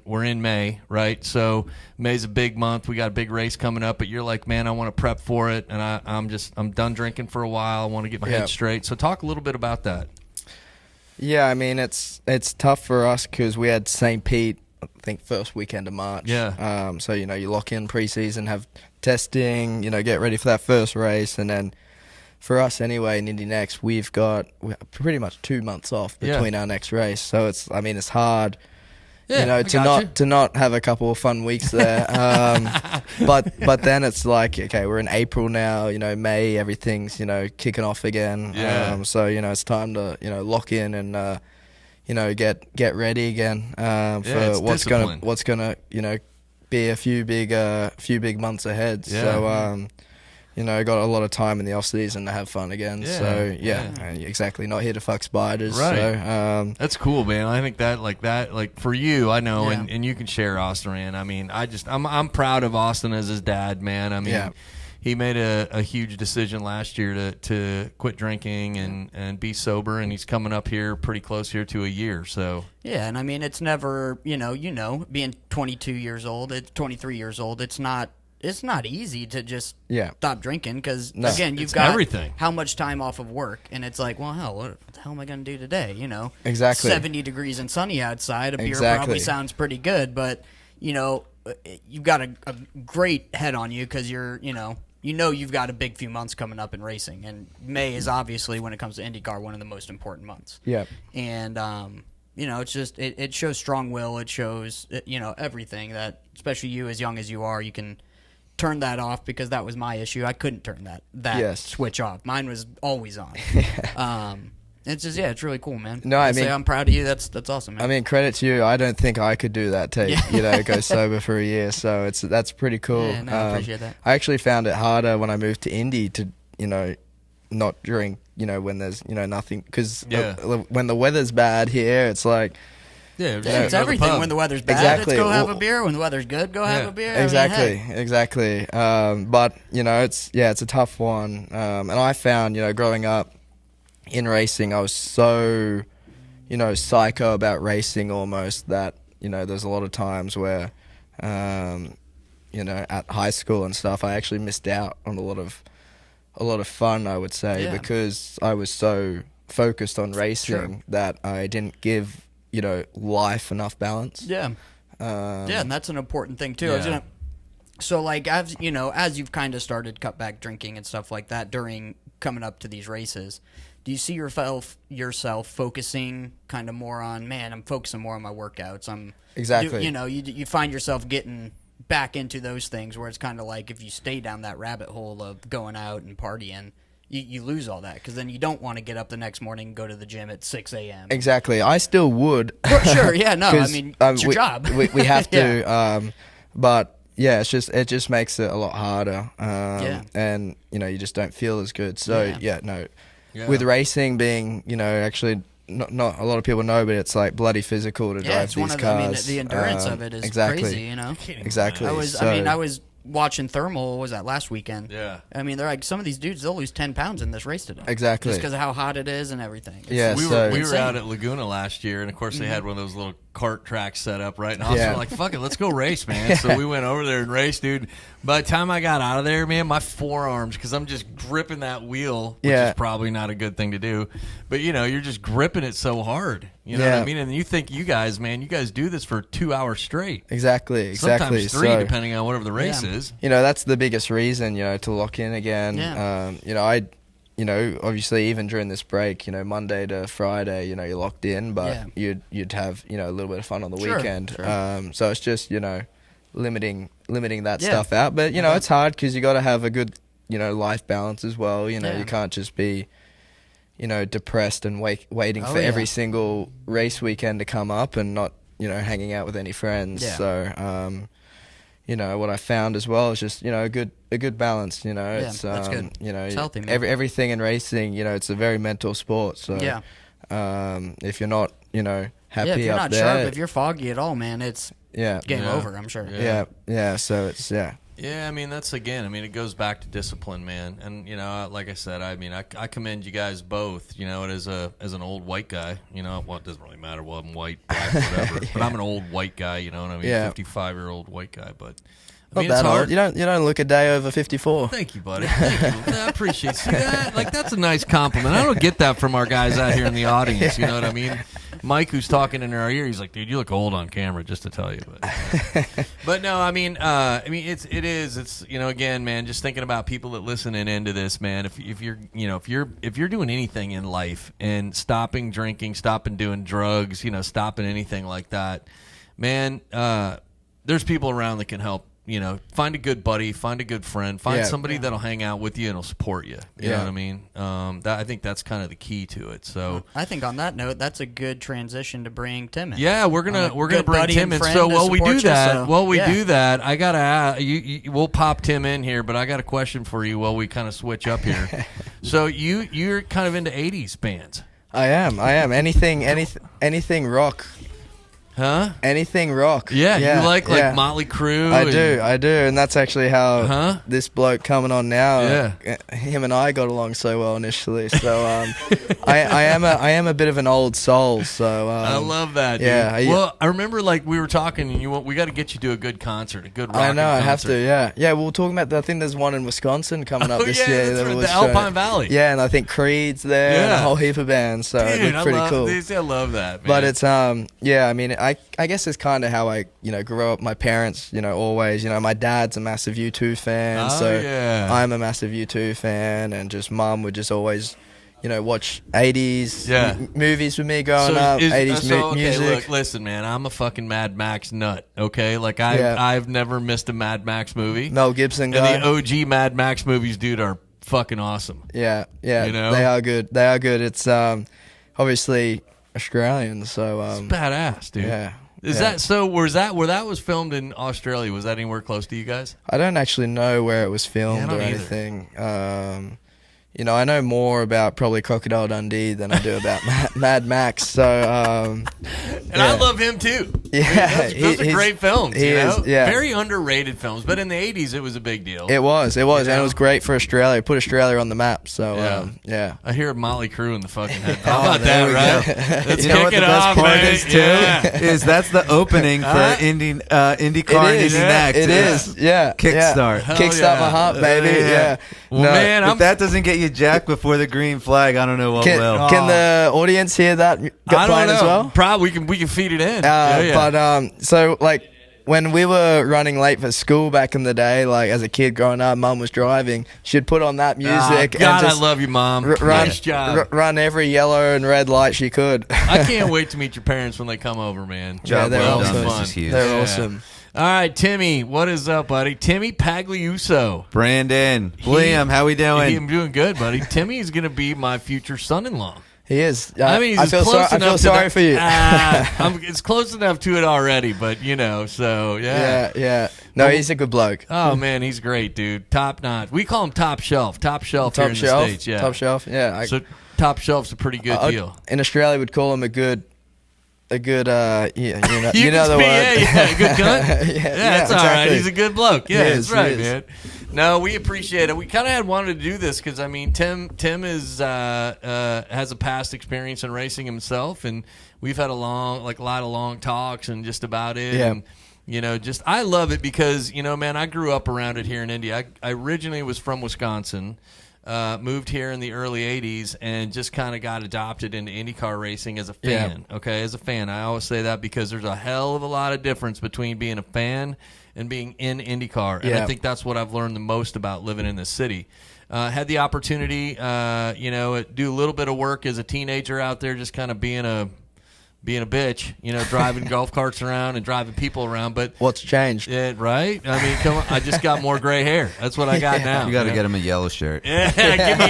we're in May, right? So May's a big month. We got a big race coming up, but you're like, man, I want to prep for it, and I'm done drinking for a while. I want to get my head straight. So talk a little bit about that. Yeah, I mean it's tough for us because we had St. Pete, I think, first weekend of March. Yeah. So you lock in preseason, have testing, get ready for that first race, and then for us anyway in Indy NXT, we've got pretty much 2 months off between our next race. So it's hard, to not have a couple of fun weeks there. But then it's like, okay, we're in April now. May, everything's kicking off again. Yeah. So it's time to lock in and get ready again for what's gonna be a few big months ahead. Yeah. So. Got a lot of time in the off season to have fun again. Yeah, so exactly. Not here to fuck spiders. Right. So, that's cool, man. I think that for you, I know, and you can share Austin, man. I mean, I'm proud of Austin as his dad, man. I mean, he made a huge decision last year to quit drinking and be sober, and he's coming up here pretty close here to a year. So yeah, and I mean, it's never being 22 years old, 23 years old. It's not easy to just stop drinking because, again, you've got everything. How much time off of work, and it's like, well, hell, what the hell am I going to do today? Exactly. 70 degrees and sunny outside. A beer probably sounds pretty good, but, you've got a great head on you because you've got a big few months coming up in racing, and May is obviously, when it comes to Indy Car, one of the most important months. Yeah. And, it's just it shows strong will. It shows, everything that, especially you as young as you are, you can turn that off because that was my issue. I couldn't turn that switch off. Mine was always on. It's just it's really cool, man. No, I mean, I'm proud of you. That's awesome, man. I mean, credit to you. I don't think I could do that. Go sober for a year. So that's pretty cool. Yeah, no, I appreciate that. I actually found it harder when I moved to Indy to not during when there's nothing, because when the weather's bad here, it's like. Yeah, it's everything. When the weather's bad, exactly. Let's go have a beer. When the weather's good, go have a beer. Exactly, I mean, exactly. But it's a tough one. And I found growing up in racing, I was so psycho about racing almost that there's a lot of times where at high school and stuff, I actually missed out on a lot of fun, I would say, because I was so focused on racing that I didn't give life enough balance. And that's an important thing too. So like as you've kind of started cut back drinking and stuff like that during coming up to these races, do you see yourself focusing kind of more on, man, I'm focusing more on my workouts. You find yourself getting back into those things where it's kind of like if you stay down that rabbit hole of going out and partying, you lose all that, because then you don't want to get up the next morning and go to the gym at 6 a.m. Exactly. I still would. Sure, yeah, no, I mean, it's your job. We have to, but yeah, it just makes it a lot harder, and you just don't feel as good. So with racing being, actually not a lot of people know, but it's like bloody physical to drive these cars. The endurance of it is crazy, Exactly. I was watching Thermal, was that last weekend? Yeah. I mean, they're like, some of these dudes, they'll lose 10 pounds in this race today. Exactly. Just because of how hot it is and everything. We were out at Laguna last year, and of course they had one of those little kart tracks set up, right? And I was like, fuck it, let's go race, man. So we went over there and raced, dude. By the time I got out of there, man, my forearms, because I'm just gripping that wheel, which is probably not a good thing to do, but you're just gripping it so hard. You know what I mean? And you think you guys do this for 2 hours straight. Exactly. Sometimes 3, depending on whatever the race is. That's the biggest reason, to lock in again. Obviously even during this break, Monday to Friday, you're locked in, but you'd have, a little bit of fun on the weekend. Sure. So it's just, limiting that stuff out. But, it's hard because you got to have a good, life balance as well. You can't just be, depressed and waiting for every single race weekend to come up and not, hanging out with any friends. Yeah. So, what I found as well is just, a good balance, it's, that's good. It's healthy, man. Everything in racing, it's a very mental sport. So, if you're not, happy if you're up not there, sharp, if you're foggy at all, man, it's game over, I'm sure. So it's, Yeah, I mean, it goes back to discipline, man. And, like I said, I commend you guys both, as an old white guy, well, it doesn't really matter. Well, I'm white, black, whatever. But I'm an old white guy, you know what I mean? 55-year-old white guy, but... I mean, not it's that hard. old. You don't look a day over 54. Thank you, buddy. Thank you. I appreciate it. See that? Like, that's a nice compliment. I don't get that from our guys out here in the audience. You know what I mean? Mike, who's talking in our ear, he's like, "Dude, you look old on camera," just to tell you. But no, I mean, it's again, man, just thinking about people that listening into this, man. If you're doing anything in life and stopping drinking, stopping doing drugs, stopping anything like that, man, there's people around that can help. Find a good buddy, find a good friend, find somebody that'll hang out with you and will support you. You know what I mean? I think that's kind of the key to it. So I think on that note, that's a good transition to bring Tim in. Yeah, we're gonna bring Tim in. So while we do that, I gotta we'll pop Tim in here, but I got a question for you while we kind of switch up here. So you're kind of into '80s bands. I am. Anything rock. Huh? Anything rock. Yeah, you like Motley Crue. I do, and that's actually how this bloke coming on now. Him and I got along so well initially. So I am a bit of an old soul. So I love that. Dude. Yeah. Well, I remember we were talking, and we got to get you to a good concert, a good rock. I know. concert. I have to. Yeah. Yeah. We were talking about. I think there's one in Wisconsin coming up this year. That's right, the Alpine Valley. Yeah, and I think Creed's there, and a whole heap of bands. So dude, it's pretty cool. I love that. Man. But it's I mean, I guess it's kind of how I grew up. My parents always my dad's a massive U2 fan, I'm a massive U2 fan, and just mum would just always watch 80s movies with me growing up, 80s music. Look, listen, man, I'm a fucking Mad Max nut, okay? Like, I've never missed a Mad Max movie. Mel Gibson guy. And the OG Mad Max movies, dude, are fucking awesome. Yeah, they are good. It's obviously Australian, so... it's badass, dude. Yeah. Is that so? Where that was filmed in Australia? Was that anywhere close to you guys? I don't actually know where it was filmed or anything. I know more about probably Crocodile Dundee than I do about Mad Max. So, I love him too. Yeah, those are great films. Yeah. Very underrated films. But in the '80s, it was a big deal. It was, and it was great for Australia. Put Australia on the map. So, I hear Motley Crue in the fucking head. How about that, right? Let's you know what kick the it best off, part man. is too? Is that's the opening for Indy Car and Indy NXT. It is. Yeah. Kickstart. Kickstart my heart, baby. Yeah. Well, man, if that doesn't get you jacked before the green flag, I don't know what will. Can the audience hear that playing as well? Probably we can feed it in. But so like when we were running late for school back in the day, like as a kid growing up, Mum was driving. She'd put on that music. God, and just I love you, Mom. Nice job. Run every yellow and red light she could. I can't wait to meet your parents when they come over, man. Yeah, they're well awesome. done, Mrs. Hughes. They're awesome. All right, Timmy, what is up, buddy? Timmy Pagliuso. Brandon, Liam, how we doing? I'm doing good, buddy. Timmy is going to be my future son-in-law. He is. I mean, he's I feel sorry for you. It's close enough to it already, but so yeah. Yeah. No, he's a good bloke. Oh man, he's great, dude. Top notch. We call him top shelf here in the States. Yeah, top shelf. Yeah. So top shelf's a pretty good deal. In Australia, we'd call him a good. You know the word. Yeah, good cunt. yeah, that's all right. He's a good bloke. Yeah, that's right, man. No, we appreciate it. We kind of had wanted to do this because I mean, Tim is has a past experience in racing himself, and we've had a lot of long talks and just about it. Yeah. And, I love it because man, I grew up around it here in Indy. I originally was from Wisconsin. Moved here in the early 80s and just kind of got adopted into IndyCar racing as a fan. Yeah. Okay, as a fan. I always say that because there's a hell of a lot of difference between being a fan and being in IndyCar. And I think that's what I've learned the most about living in this city. Had the opportunity, do a little bit of work as a teenager out there, just kind of being a bitch, driving golf carts around and driving people around. But what's changed? Right? I mean, come on, I just got more gray hair. That's what I got now. You got to get him a yellow shirt. Yeah, give me.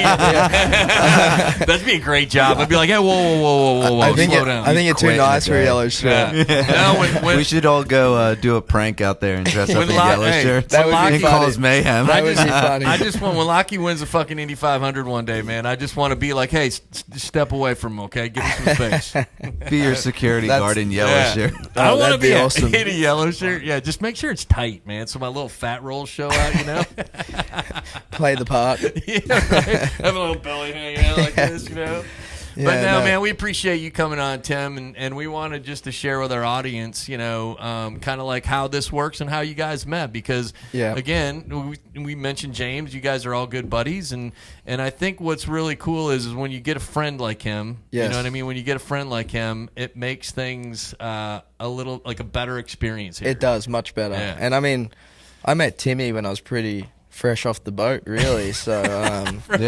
That'd be a great job. I'd be like, hey, whoa, slow down. I think you're too nice for a yellow shirt. Yeah. We should all go do a prank out there and dress up in yellow shirts. That would be funny. Cause mayhem. That would be funny. I just want when Lochie wins the fucking Indy 500 one day, man. I just want to be like, hey, step away from him, okay? Give me some space. Be your security guard in yellow shirt. I don't want to be awesome. in a yellow shirt. Yeah, just make sure it's tight, man, so my little fat rolls show out, Play the part. Yeah, right. Have a little belly hanging out like this, But man, we appreciate you coming on, Tim, and we wanted just to share with our audience, kind of like how this works and how you guys met. Because, again, we mentioned James. You guys are all good buddies, and I think what's really cool is when you get a friend like him, you know what I mean? When you get a friend like him, it makes things a little like a better experience here. It does, much better. Yeah. And I mean, I met Timmy when I was pretty fresh off the boat, really. So back in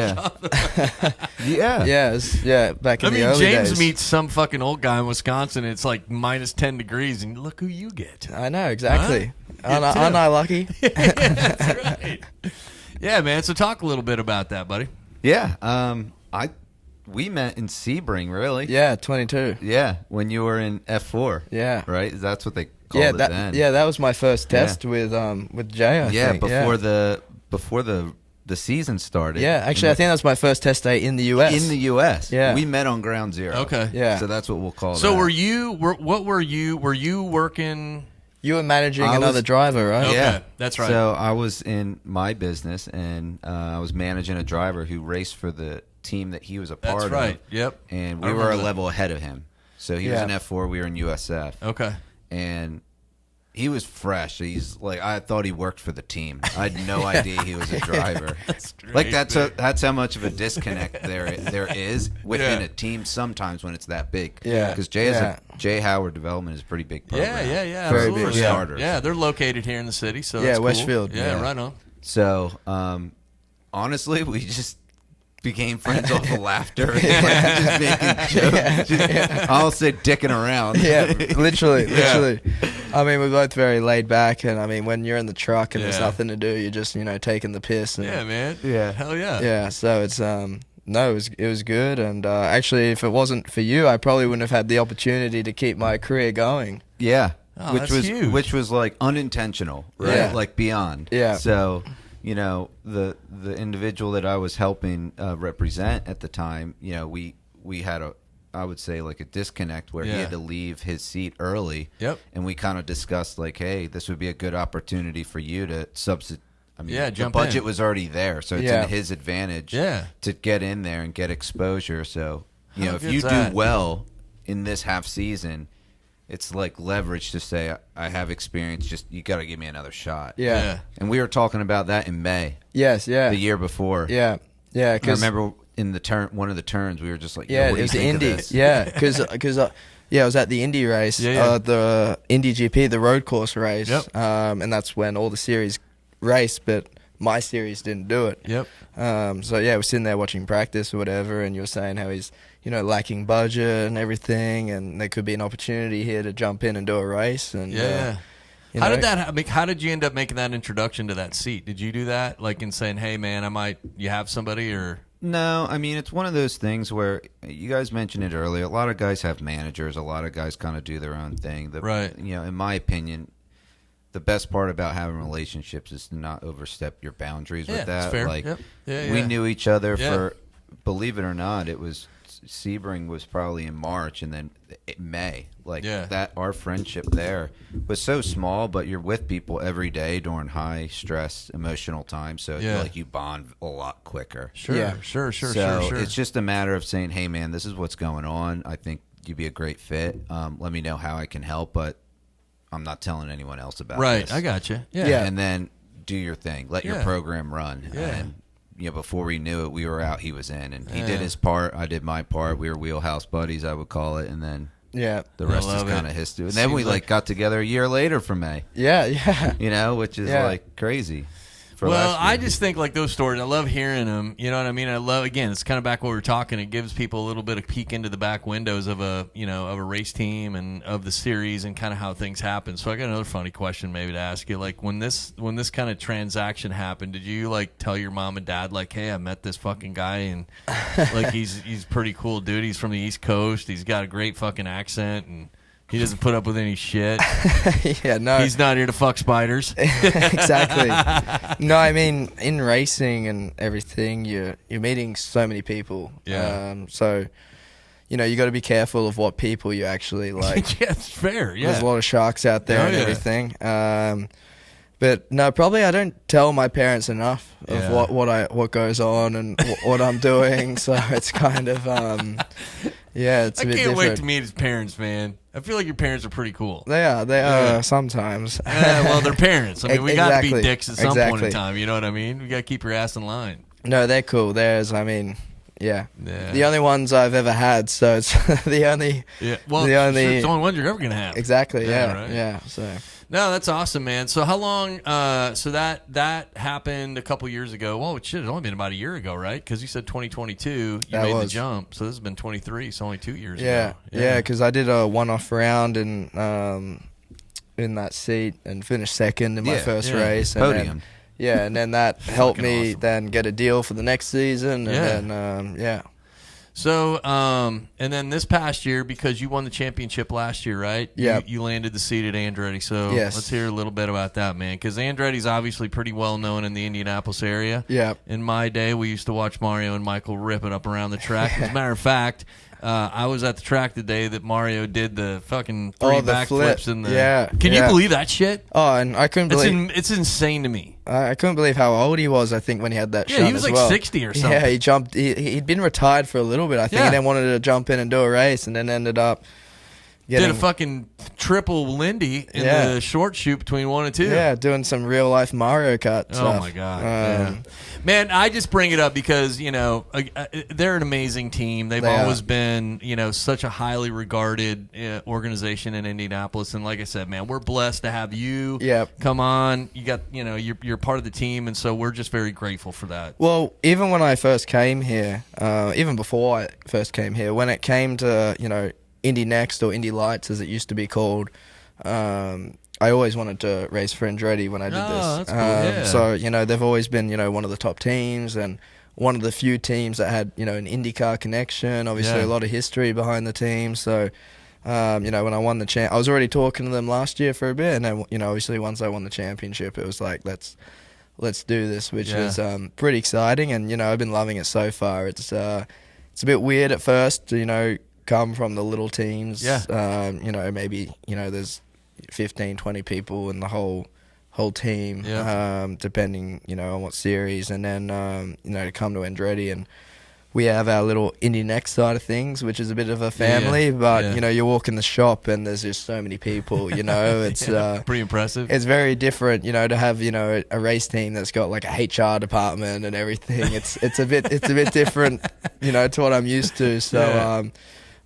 the early James days. meets some fucking old guy in Wisconsin. And it's like minus 10 degrees, and look who you get. I know exactly. Huh? Aren't I lucky? That's right. Yeah, man. So talk a little bit about that, buddy. Yeah. We met in Sebring, really. Yeah, 22. Yeah, when you were in F4. Yeah. Right? That's what they called it then. Yeah, that was my first test with Jay, I think. Before the season started. Yeah, actually, I think that was my first test day in the U.S. In the U.S. Yeah. We met on Ground Zero. Okay. Yeah. So that's what we'll call it. So were you working... You were managing another driver, right? Okay, yeah, that's right. So I was in my business, and I was managing a driver who raced for the team that he was a part of. That's right, yep. And we were a level ahead of him. So he was in F4, we were in USF. Okay. And he was fresh. He's like, I thought he worked for the team. I had no idea he was a driver. That's great, like that's how much of a disconnect there is within a team sometimes when it's that big. Yeah. Because Jay Howard Development is a pretty big program. Yeah, very absolutely. big. Starters. Yeah, they're located here in the city, so that's cool. Westfield. Yeah, right on. So honestly, we just became friends off of laughter and just making jokes. I'll say dicking around. Yeah, literally. I mean, we're both very laid back, and I mean, when you're in the truck and there's nothing to do, you're just taking the piss. And, yeah, man. Yeah, hell yeah. Yeah, so it's no, it was good, and actually, if it wasn't for you, I probably wouldn't have had the opportunity to keep my career going. Yeah, oh, huge. Which was like unintentional, right? Yeah. Like beyond. Yeah. So, the individual that I was helping represent at the time, we had I would say like a disconnect where he had to leave his seat early. Yep. And we kind of discussed like, hey, this would be a good opportunity for you to substitute. I mean, the jump budget in. was already there, so it's in his advantage to get in there and get exposure. So, if you do well in this half season, it's like leverage to say, I have experience, just you got to give me another shot. Yeah. And we were talking about that in May. Yes, yeah. The year before. Yeah. Yeah, I remember in the one of the turns, we were just like, yeah, what it was do the you think Indy. of this? Yeah, because I was at the Indy race, the Indy GP, the road course race, and that's when all the series raced, but my series didn't do it. Yep. So yeah, we're sitting there watching practice or whatever, and you were saying how he's lacking budget and everything, and there could be an opportunity here to jump in and do a race. And how did you end up making that introduction to that seat? Did you do that, like in saying, hey man, you have somebody, or? No, I mean, it's one of those things where you guys mentioned it earlier. A lot of guys have managers. A lot of guys kind of do their own thing. Right. In my opinion, the best part about having relationships is to not overstep your boundaries with that. That's fair. Like, yep. we knew each other for, believe it or not, it was Sebring was probably in March, and then May. Like that, our friendship there was so small, but you're with people every day during high stress, emotional times. So you bond a lot quicker. Sure. So it's just a matter of saying, hey man, this is what's going on. I think you'd be a great fit. Let me know how I can help, but I'm not telling anyone else about this. I got you. Yeah. And then do your thing. Let your program run. Yeah. And before we knew it, we were out, he was in. And he did his part, I did my part. We were wheelhouse buddies, I would call it. And then the rest is kind of history. And then we got together a year later for May. Yeah. Which is like crazy. Well, I just think like those stories, I love hearing them. You know what I mean? I love, again, it's kind of back what we were talking. It gives people a little bit of peek into the back windows of of a race team and of the series and kind of how things happen. So I got another funny question maybe to ask you. Like when this kind of transaction happened, did you like tell your mom and dad like, hey, I met this fucking guy and like he's pretty cool dude. He's from the East Coast. He's got a great fucking accent and he doesn't put up with any shit. No. He's not here to fuck spiders. Exactly. No, I mean, in racing and everything, you're meeting so many people. Yeah. So, you got to be careful of what people you actually like. Yeah, it's fair. Yeah. There's a lot of sharks out there and everything. But no, probably I don't tell my parents enough of what goes on and what I'm doing. So it's kind of it's a bit different. I can't wait to meet his parents, man. I feel like your parents are pretty cool. They are sometimes. Well, they're parents. I mean, we got to be dicks at some point in Exactly. time. You know what I mean? We got to keep your ass in line. No, they're cool. The only ones I've ever had, so it's the only. Yeah. Well, it's the only ones you're ever gonna have. Exactly. Yeah. Right? Yeah. So. No, that's awesome, man. So how long? So that happened a couple years ago. Well, it should have only been about a year ago, right? Because you said 2022, you made the jump. So this has been 23. So only 2 years ago. Yeah. Because I did a one-off round in that seat and finished second in my first race. And podium. And then that helped me then get a deal for the next season. And then So, and then this past year, because you won the championship last year, right? Yeah. You landed the seat at Andretti. So let's hear a little bit about that, man. Because Andretti's obviously pretty well known in the Indianapolis area. Yeah. In my day, we used to watch Mario and Michael rip it up around the track. As a matter of fact, I was at the track the day that Mario did the fucking three backflips in the. Yeah. Can you believe that shit? Oh, and I couldn't believe it's insane to me. I couldn't believe how old he was. I think when he had that shot. Yeah, he was as like well. 60 or something. Yeah, he jumped. He'd been retired for a little bit, I think, and then wanted to jump in and do a race, and then ended up Did a fucking triple Lindy in the short shoot between 1 and 2. Yeah, doing some real life Mario Kart stuff. Oh my god, man! I just bring it up because they're an amazing team. They've always been such a highly regarded organization in Indianapolis, and like I said, man, we're blessed to have you. Come on, you got you're part of the team, and so we're just very grateful for that. Well, even when I first came here, even before I first came here, when it came to Indy NXT or Indy Lights as it used to be called, I always wanted to race for Andretti when I did this. That's cool. So they've always been one of the top teams and one of the few teams that had an Indy Car connection. Obviously, a lot of history behind the team. So when I won the I was already talking to them last year for a bit, and then obviously once I won the championship, it was like let's do this, which is pretty exciting. And I've been loving it so far. It's a bit weird at first to come from the little teams. Maybe there's 15, 20 people in the whole team, depending on what series, and then to come to Andretti, and we have our little Indy NXT side of things, which is a bit of a family. But you walk in the shop and there's just so many people. It's pretty impressive. It's very different, to have a race team that's got like a HR department and everything. It's a bit different, to what I'm used to. So.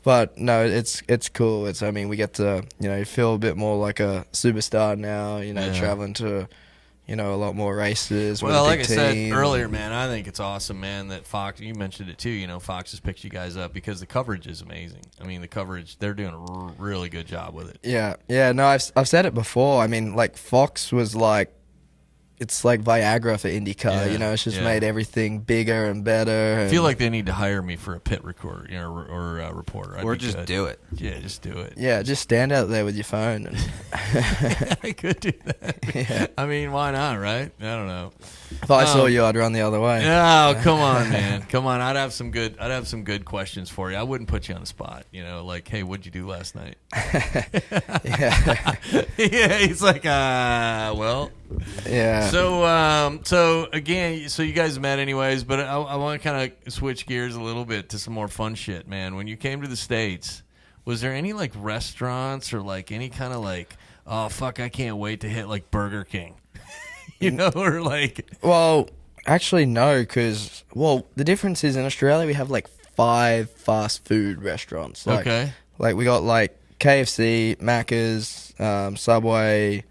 But no, it's cool. We get to feel a bit more like a superstar now. Traveling to a lot more races. Well, with a like big I team. said earlier, man, I think it's awesome, man, that Fox. You mentioned it too. Fox has picked you guys up because the coverage is amazing. The coverage, they're doing a really good job with it. Yeah. No, I've said it before. Like Fox was like. It's like Viagra for IndyCar, it's just made everything bigger and better. I feel like they need to hire me for a pit record, or a reporter. Or just do it. Yeah, just do it. Yeah, just stand out there with your phone. And I could do that. Why not, right? I don't know. If I saw you, I'd run the other way. Oh, come on, man. Come on. I'd have some good questions for you. I wouldn't put you on the spot, like, hey, what'd you do last night? Yeah, he's like, well. Yeah. So again, you guys met anyways, but I want to kind of switch gears a little bit to some more fun shit, man. When you came to the States, was there any like restaurants or like any kind of like, oh fuck, I can't wait to hit like Burger King, or like? Well, actually no, because the difference is in Australia we have like 5 fast food restaurants. Okay. Like we got like KFC, Macca's, Subway.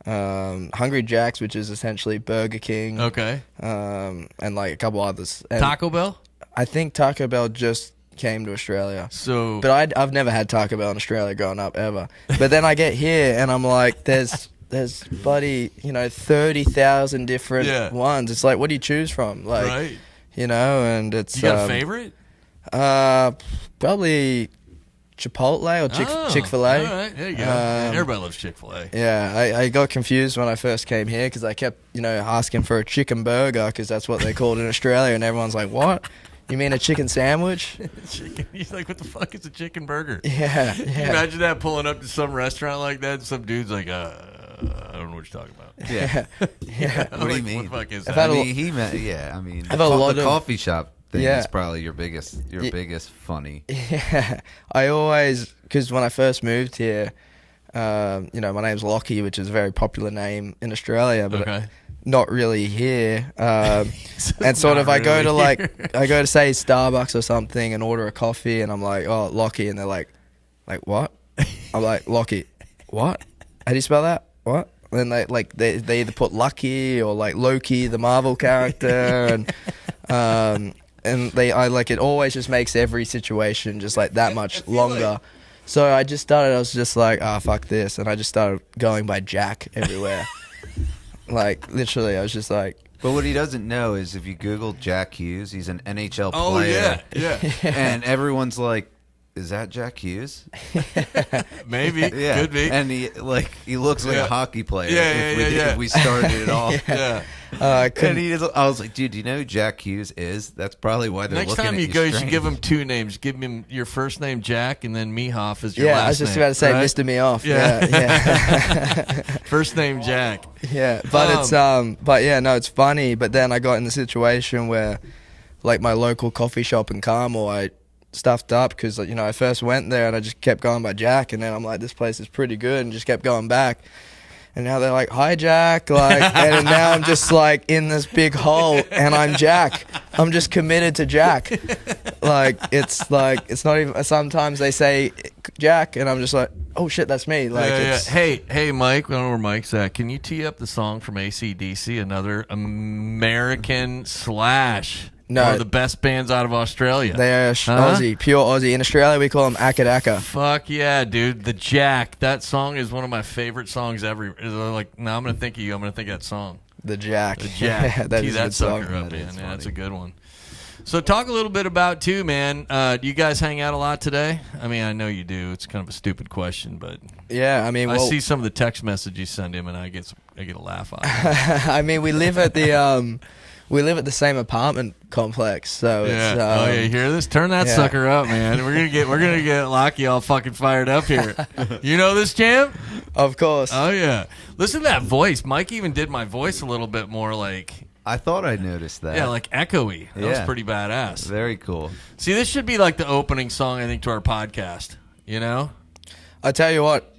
Hungry Jack's, which is essentially Burger King. Okay. And like a couple others. And Taco Bell? I think Taco Bell just came to Australia. So, but I've never had Taco Bell in Australia growing up ever. But then I get here and I'm like, there's bloody 30,000 different ones. It's like, what do you choose from? Like, right. And it's you got a favorite? Probably Chipotle or Chick-fil-A. All right, there you go. Everybody loves Chick-fil-A. Yeah, I got confused when I first came here because I kept, asking for a chicken burger because that's what they called in Australia, and everyone's like, "What? You mean a chicken sandwich?" Chicken. He's like, "What the fuck is a chicken burger?" Yeah. Can you imagine that pulling up to some restaurant like that, and some dude's like, I don't know what you're talking about. Yeah. What do you mean? What the fuck is that? The coffee shop thing is probably your biggest funny. Yeah, I always, because when I first moved here, my name's Lochie, which is a very popular name in Australia, but not really here. And sort of, I go to say Starbucks or something and order a coffee, and I'm like, oh, Lochie, and they're like what? I'm like, Lochie, what? How do you spell that? What? And they either put Lucky or like Loki, the Marvel character, and it always just makes every situation just like that much longer. So I was just like, fuck this, and I just started going by Jack everywhere. Like literally, I was just like. But what he doesn't know is if you Google Jack Hughes, he's an NHL player. Oh yeah. And everyone's like, is that Jack Hughes? Maybe. Yeah. Could be. And he looks like a hockey player. If we started it off. Yeah. I was like, dude, do you know who Jack Hughes is? That's probably why they're Next looking at you. Next time you go, you should give him 2 names. Give him your first name, Jack, and then Mehoff is your last name. Yeah, I was just about to say right? Mr. Mehoff. Yeah. First name, Jack. Yeah, but it's funny. But then I got in the situation where, like, my local coffee shop in Carmel, I stuffed up because, you know, I first went there and I just kept going by Jack, and then I'm like, this place is pretty good, and just kept going back. And now they're like, hi, Jack. Like, and now I'm just like in this big hole, and I'm Jack. I'm just committed to Jack. It's not even, sometimes they say Jack, and I'm just like, oh shit, that's me. Like, Hey, Mike, I don't know where Mike's at. Can you tee up the song from AC/DC, another American slash? No, one of the best bands out of Australia. They are Aussie, pure Aussie. In Australia, we call them Akadaka. Fuck yeah, dude. The Jack. That song is one of my favorite songs ever. Like, now I'm gonna think of you. I'm gonna think of that song. The Jack. The Jack. Yeah, that Tee is a that good song. sucker up, man. Yeah, that's a good one. So talk a little bit about too, man. Do you guys hang out a lot today? I mean, I know you do. It's kind of a stupid question, but yeah, I mean, I see some of the text messages you send him, and I get a laugh out of it. I mean, we live at the same apartment complex, so yeah. It's, oh yeah, you hear this? Turn that sucker up, man. We're gonna get Lochie all fucking fired up here. You know this, champ? Of course. Oh yeah. Listen to that voice. Mike even did my voice a little bit more like. I thought I noticed that. Yeah, like echoey. That was pretty badass. Very cool. See, this should be like the opening song, I think, to our podcast. You know? I tell you what.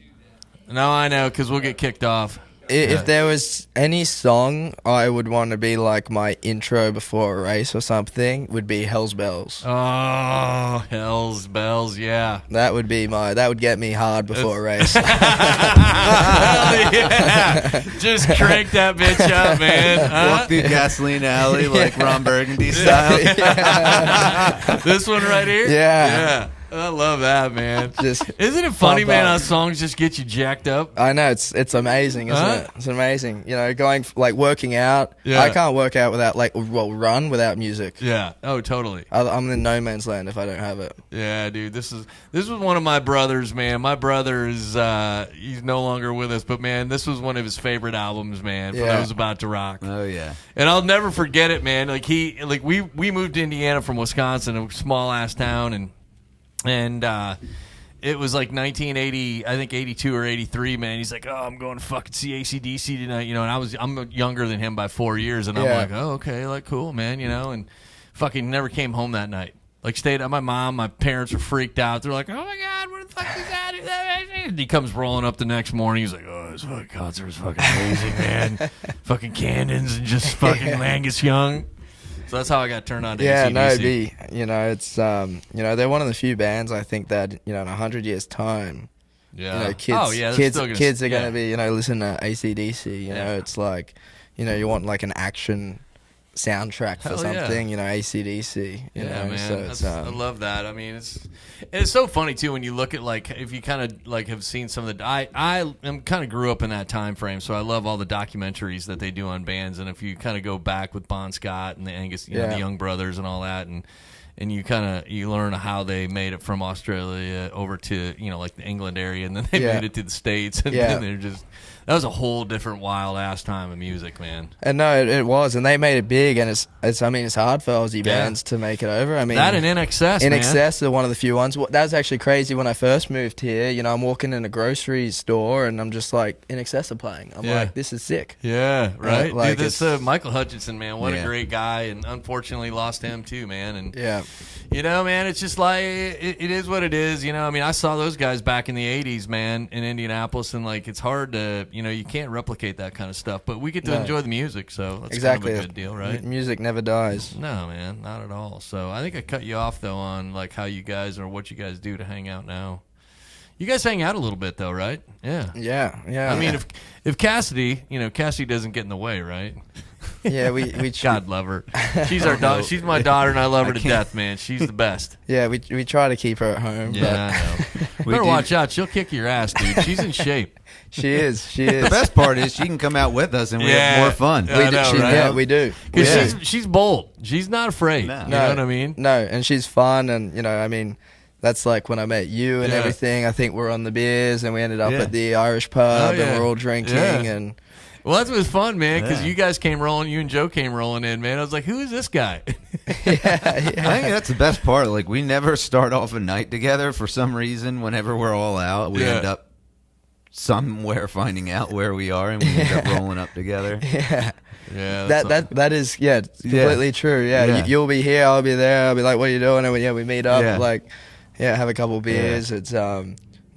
No, I know, because we'll get kicked off. If there was any song I would want to be like my intro before a race or something, would be Hell's Bells. Oh, Hell's Bells, yeah. That would get me hard before a race. Hell yeah. Just crank that bitch up, man. Walk through Gasoline Alley like Ron Burgundy style. This one right here? Yeah. I love that, man. Isn't it funny, man, how songs just get you jacked up? I know, it's amazing, isn't it? It's amazing. You know, working out. Yeah. I can't work out without run without music. Yeah. Oh, totally. I'm in no man's land if I don't have it. Yeah, dude. This was one of my brothers, man. My brother is he's no longer with us, but man, this was one of his favorite albums, man. For those about to rock. Oh yeah. And I'll never forget it, man. We moved to Indiana from Wisconsin, a small ass town, and it was like 1980, I think 82 or 83, man. He's like, oh, I'm going to fucking see AC/DC tonight, you know. And I'm younger than him by 4 years, and I'm like, oh, okay, like cool, man, you know. And fucking never came home that night. Like stayed at my parents were freaked out. They're like, oh my god, what the fuck is that? And he comes rolling up the next morning. He's like, oh, this fucking concert was fucking amazing, man. Fucking Cannons and just fucking Angus Young. So that's how I got turned on to AC/DC. It's they're one of the few bands I think that, in 100 years' time, kids are going to be, listening to AC/DC. It's like, you want like an action soundtrack for something, AC/DC. Man. So I love that. I mean, it's so funny too when you look at like if you kind of like have seen some of the I am kind of grew up in that time frame, so I love all the documentaries that they do on bands. And if you kind of go back with Bon Scott and the Angus, the Young Brothers and all that, and you learn how they made it from Australia over to like the England area, and then they made it to the States, and then they're just. That was a whole different wild ass time of music, man. And no, it was, and they made it big, and it's hard for Aussie bands to make it over. I mean, that and INXS, are one of the few ones. That was actually crazy when I first moved here. I'm walking in a grocery store, and I'm just like, INXS are playing. I'm like, this is sick. Yeah, right. Dude, this Michael Hutchinson, man, what a great guy, and unfortunately lost him too, man. And man, it's just like it is what it is. I mean, I saw those guys back in the '80s, man, in Indianapolis, and like it's hard to. You can't replicate that kind of stuff, but we get to enjoy the music, so that's kind of a good deal, right? Music never dies. No, man, not at all. So I think I cut you off, though, on like how you guys or what you guys do to hang out now. You guys hang out a little bit, though, right? Yeah. Yeah. I mean, if Cassidy, Cassidy doesn't get in the way, right? Yeah, we God love her. She's our daughter. She's my daughter, and I love her to death, man. She's the best. Yeah, we try to keep her at home. Yeah, I know. Better watch out. She'll kick your ass, dude. She's in shape. She is. The best part is she can come out with us and we have more fun. We do. Because she's bold. She's not afraid. No. You know what I mean? No, and she's fun, and I mean, that's like when I met you and everything. I think we're on the beers, and we ended up at the Irish pub, and we're all drinking and. Well, that was fun, man, because you guys came rolling, you and Joe came rolling in, man. I was like, who is this guy? I think that's the best part. Like, we never start off a night together for some reason. Whenever we're all out, we end up somewhere finding out where we are, and we end up rolling up together. Yeah, that is completely true. Yeah, you'll be here, I'll be there. I'll be like, "What are you doing?" And we meet up, have a couple beers. It's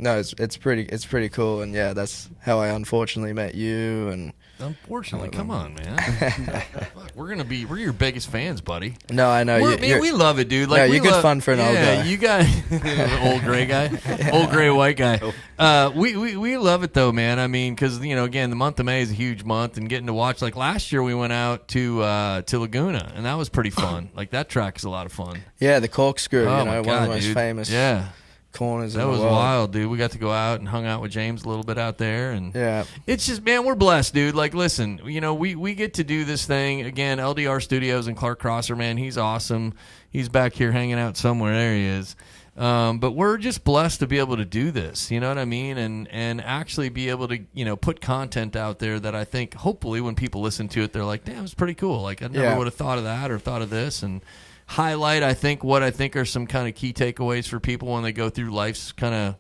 it's pretty cool, and that's how I unfortunately met you. And unfortunately, come on, man. Fuck, we're your biggest fans, buddy. No, I know. We love it, dude. Like, you're good fun for an old guy. Yeah, you got old gray guy, old gray white guy. We love it though, man. I mean, because again, the month of May is a huge month, and getting to watch. Like last year, we went out to Laguna, and that was pretty fun. Like that track is a lot of fun. Yeah, the corkscrew. Oh, one of the most famous. Yeah. Corners that was wild, dude. We got to go out and hung out with James a little bit out there, and it's just, man, we're blessed, dude. Like, listen, we get to do this thing again. LDR Studios and Clark Crosser, man, he's awesome. He's back here hanging out somewhere. There he is. But we're just blessed to be able to do this. You know what I mean? And actually be able to put content out there that I think hopefully when people listen to it, they're like, damn, it's pretty cool. Like I never would have thought of that or thought of this, and highlight, I think are some kind of key takeaways for people when they go through life's kind of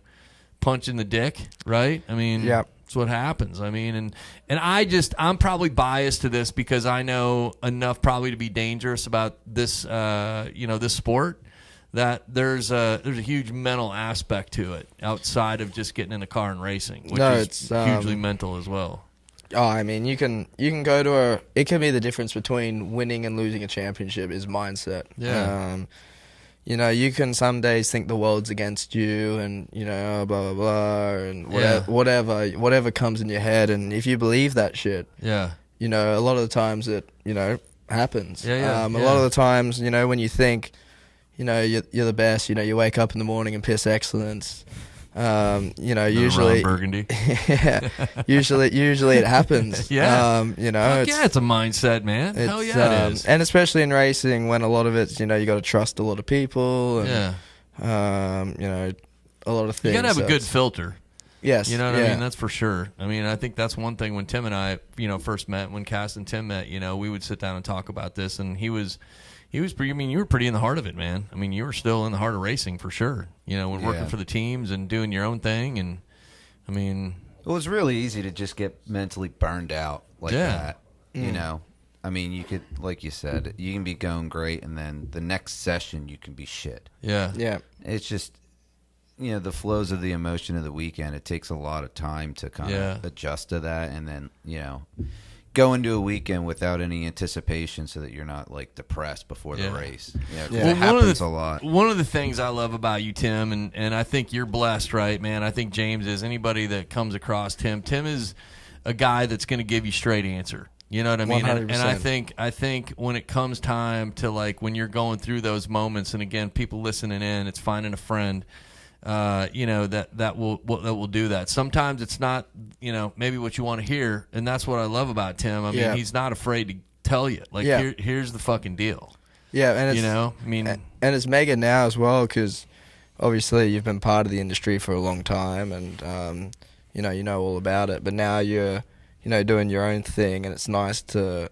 punch in the dick, right? I mean, that's what happens. I mean, and I'm probably biased to this because I know enough probably to be dangerous about this, this sport, that there's a huge mental aspect to it outside of just getting in a car and racing, which is hugely mental as well. Oh, I mean, you can go to it can be the difference between winning and losing a championship is mindset. Yeah. You can some days think the world's against you and, blah, blah, blah, and whatever comes in your head. And if you believe that shit, a lot of the times it, happens. A lot of the times, when you think, you're the best, you wake up in the morning and piss excellence. Usually Ron Burgundy. usually it happens. It's a mindset, man. Hell yeah, it is. And especially in racing, when a lot of it's, you got to trust a lot of people, and a lot of things. You got to have a good filter. Yes, you know what I mean. That's for sure. I mean, I think that's one thing. When Tim and I, first met, when Cass and Tim met, we would sit down and talk about this, and he was pretty. I mean, you were pretty in the heart of it, man. I mean, you were still in the heart of racing for sure. When working for the teams and doing your own thing, and I mean, it was really easy to just get mentally burned out like that. I mean, you could, like you said, you can be going great, and then the next session you can be shit. Yeah. It's just, the flows of the emotion of the weekend. It takes a lot of time to kind of adjust to that, and then go into a weekend without any anticipation so that you're not like depressed before the race. It happens a lot. One of the things I love about you, Tim, and I think you're blessed, right, man? I think James is. Anybody that comes across Tim is a guy that's going to give you straight answer. You know what I mean? 100%. And I think when it comes time to, like, when you're going through those moments, and again, people listening in, it's finding a friend. That will do that. Sometimes it's not, maybe what you want to hear, and that's what I love about Tim. I mean, he's not afraid to tell you, like, here's the fucking deal. Yeah, and it's, and it's mega now as well, because obviously you've been part of the industry for a long time, and you know all about it. But now you're, doing your own thing, and it's nice to,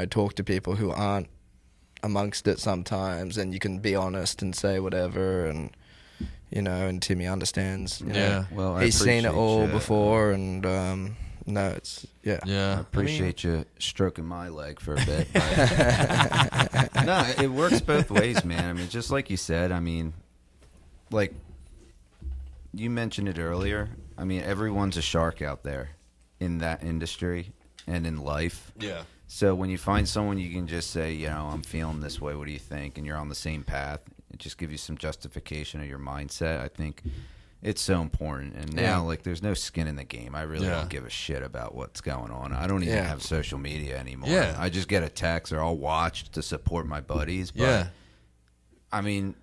talk to people who aren't amongst it sometimes, and you can be honest and say whatever, and and Timmy understands. Well, he's seen it all before, and it's I appreciate you stroking my leg for a bit. No, it works both ways, man. I mean, just like you said. I mean, like you mentioned it earlier. I mean, everyone's a shark out there in that industry and in life. Yeah. So when you find someone you can just say, I'm feeling this way. What do you think? And you're on the same path. It just gives you some justification of your mindset. I think it's so important. And now, like, there's no skin in the game. I really don't give a shit about what's going on. I don't even have social media anymore. Yeah. I just get a text or I'll watch to support my buddies. But, I mean,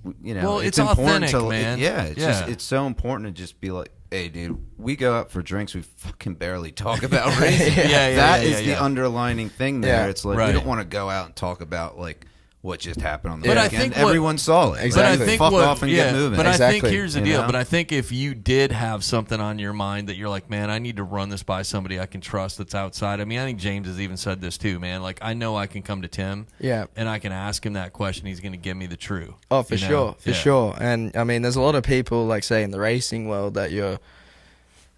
well, it's important authentic, man. Just it's so important to just be like, hey, dude, we go out for drinks. We fucking barely talk about racing. That is the underlining thing there. It's like we don't want to go out and talk about, like, what just happened on the weekend. I think everyone saw it. Exactly. But I think fuck off and get moving. But I think here's the deal. But I think if you did have something on your mind that you're like, man, I need to run this by somebody I can trust that's outside. I mean, I think James has even said this too, man. Like, I know I can come to Tim and I can ask him that question. He's going to give me the truth. Oh, for sure. And, I mean, there's a lot of people, like, say, in the racing world that you're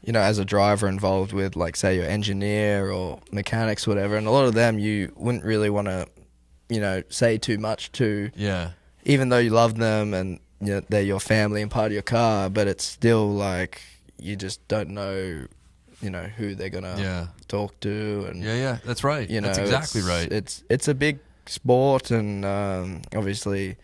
you know, as a driver involved with, like, say, your engineer or mechanics, or whatever, and a lot of them you wouldn't really want to, you know, say too much to. Yeah. Even though you love them and, you know, they're your family and part of your car, but it's still like you just don't know, you know, who they're gonna talk to. And yeah, that's right. You know, that's exactly right. It's a big sport, and obviously,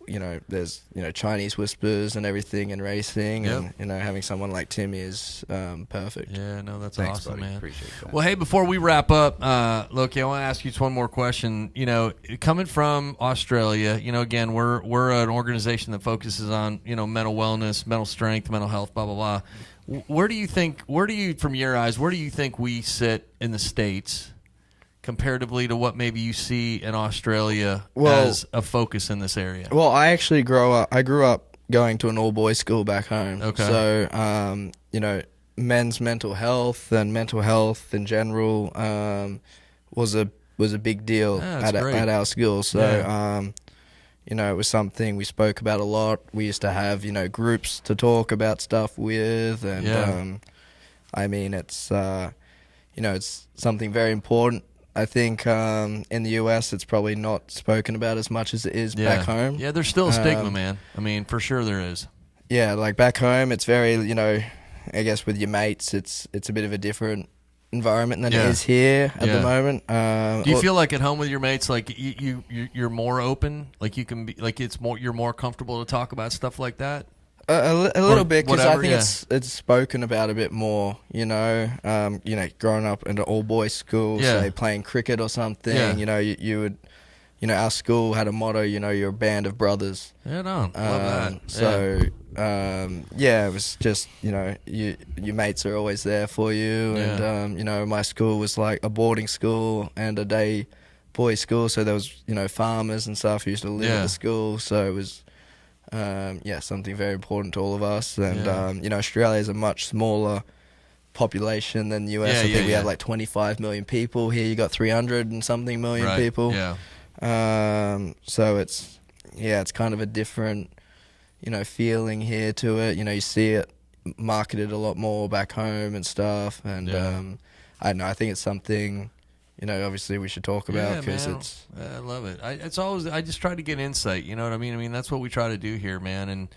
you know, there's, you know, Chinese whispers and everything in racing, and, you know, having someone like Timmy is perfect. Yeah, no, that's Thanks, awesome, buddy. man. Appreciate that. Well, hey, before we wrap up, Lochie, I want to ask you just one more question. You know, coming from Australia, you know, again, we're an organization that focuses on, you know, mental wellness, mental strength, mental health, blah, blah, blah. Where do you, from your eyes, where do you think we sit in the States comparatively to what maybe you see in Australia as a focus in this area? Well, I grew up going to an all-boys school back home. Okay. So, you know, men's mental health and mental health in general was a big deal at our school. So, you know, it was something we spoke about a lot. We used to have, you know, groups to talk about stuff with, and I mean, it's you know, it's something very important. I think in the US it's probably not spoken about as much as it is back home. Yeah, there's still a stigma, man. I mean, for sure there is. Yeah, like back home it's very, you know, I guess with your mates it's a bit of a different environment than it is here at the moment. Do you feel like at home with your mates, like you're more open, like you can be, like you're more comfortable to talk about stuff like that? A little bit, because I think it's spoken about a bit more, you know. You know, growing up in an all-boys school, say playing cricket or something, you know, you would, you know, our school had a motto, you know, you're a band of brothers. Yeah, no, love that. So, it was just, you know, your mates are always there for you, and you know, my school was like a boarding school and a day boys school, so there was, you know, farmers and stuff who used to live at the school, so it was. Something very important to all of us, and you know, Australia is a much smaller population than the US. I think we have like 25 million people. Here you got 300 and something million people. So it's kind of a different, you know, feeling here to it. You know, you see it marketed a lot more back home and stuff, and I don't know, I think it's something, you know, obviously we should talk about, because it's. I love it. I just try to get insight. You know what I mean? I mean, that's what we try to do here, man.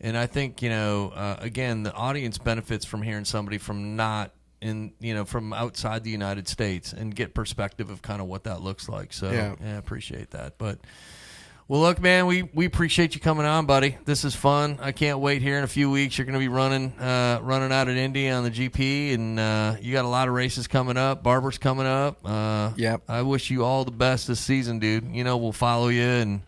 And I think, you know, again, the audience benefits from hearing somebody from from outside the United States and get perspective of kind of what that looks like. So I appreciate that. But. Well, look, man, we appreciate you coming on, buddy. This is fun. I can't wait. Here in a few weeks, you're going to be running out at Indy on the GP, and you got a lot of races coming up. Barber's coming up. I wish you all the best this season, dude. You know, we'll follow you, and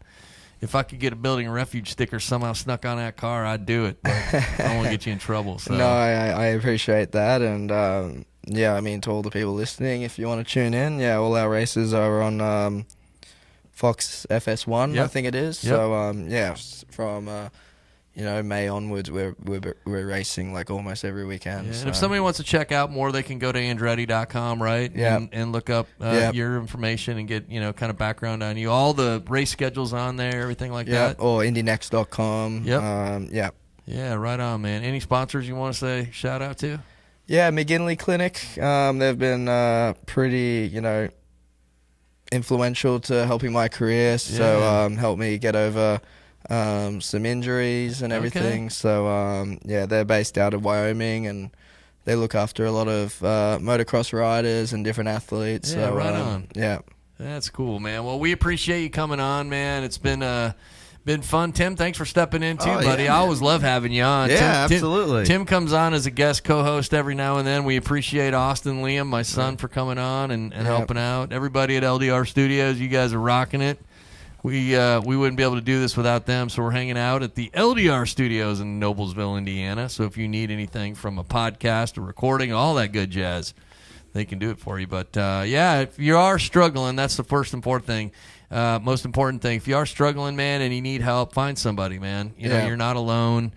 if I could get a Building a Refuge sticker somehow snuck on that car, I'd do it. But I don't want to get you in trouble. So. No, I appreciate that, and I mean, to all the people listening, if you want to tune in, all our races are on. Fox FS1, I think it is. So from you know, May onwards, we're racing like almost every weekend. And if somebody wants to check out more, they can go to Andretti.com, right? And look up your information and get, you know, kind of background on you. All the race schedules on there, everything like that. Or IndyNXT.com. Yeah, right on, man. Any sponsors you want to say shout out to? Yeah, McGinley Clinic. They've been pretty, you know, influential to helping my career, so helped me get over some injuries and everything. So they're based out of Wyoming, and they look after a lot of motocross riders and different athletes. Yeah, so, right on. Yeah, that's cool, man. Well, we appreciate you coming on, man. It's been fun. Tim, thanks for stepping in too, buddy. I always love having you on. Absolutely. Tim comes on as a guest co-host every now and then. We appreciate Austin Liam, my son, for coming on and helping out. Everybody at LDR Studios, you guys are rocking it. We wouldn't be able to do this without them, so we're hanging out at the LDR Studios in Noblesville, Indiana. So if you need anything from a podcast, a recording, all that good jazz, they can do it for you. But if you are struggling, that's the first important thing. Most important thing, if you are struggling, man, and you need help, find somebody, man. You know, you're not alone.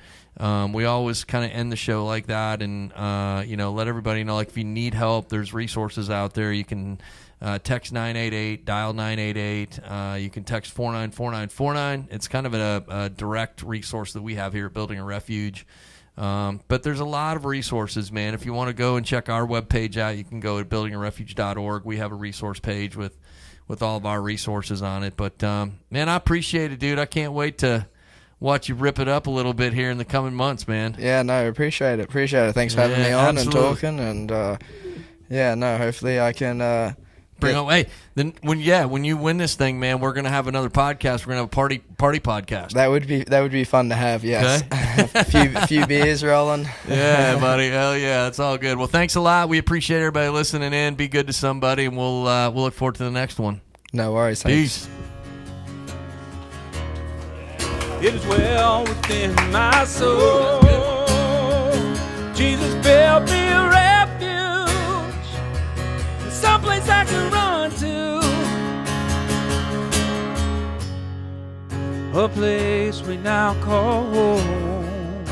We always kind of end the show like that, and you know, let everybody know, like, if you need help, there's resources out there. You can text 988, dial 988. You can text 494949. It's kind of a direct resource that we have here at Building a Refuge. But there's a lot of resources, man. If you want to go and check our webpage out, you can go to buildingarefuge.org. We have a resource page with all of our resources on it. But, man, I appreciate it, dude. I can't wait to watch you rip it up a little bit here in the coming months, man. Yeah, no, appreciate it. Thanks for having me on and talking. And, hopefully I can bring on. Hey, then when you win this thing, man, we're gonna have another podcast. We're gonna have a party podcast. That would be fun to have. Yes, okay. a few beers rolling. Yeah, buddy. Hell yeah, that's all good. Well, thanks a lot. We appreciate everybody listening in. Be good to somebody, and we'll look forward to the next one. No worries. Thanks. Peace. It is well within my soul. Jesus built me a refuge, someplace I can run to, a place we now call home.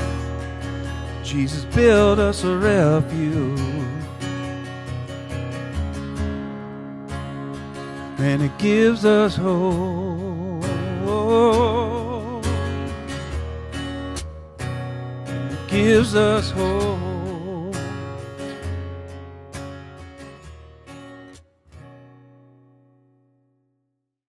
Jesus built us a refuge, and it gives us hope. Gives us hope.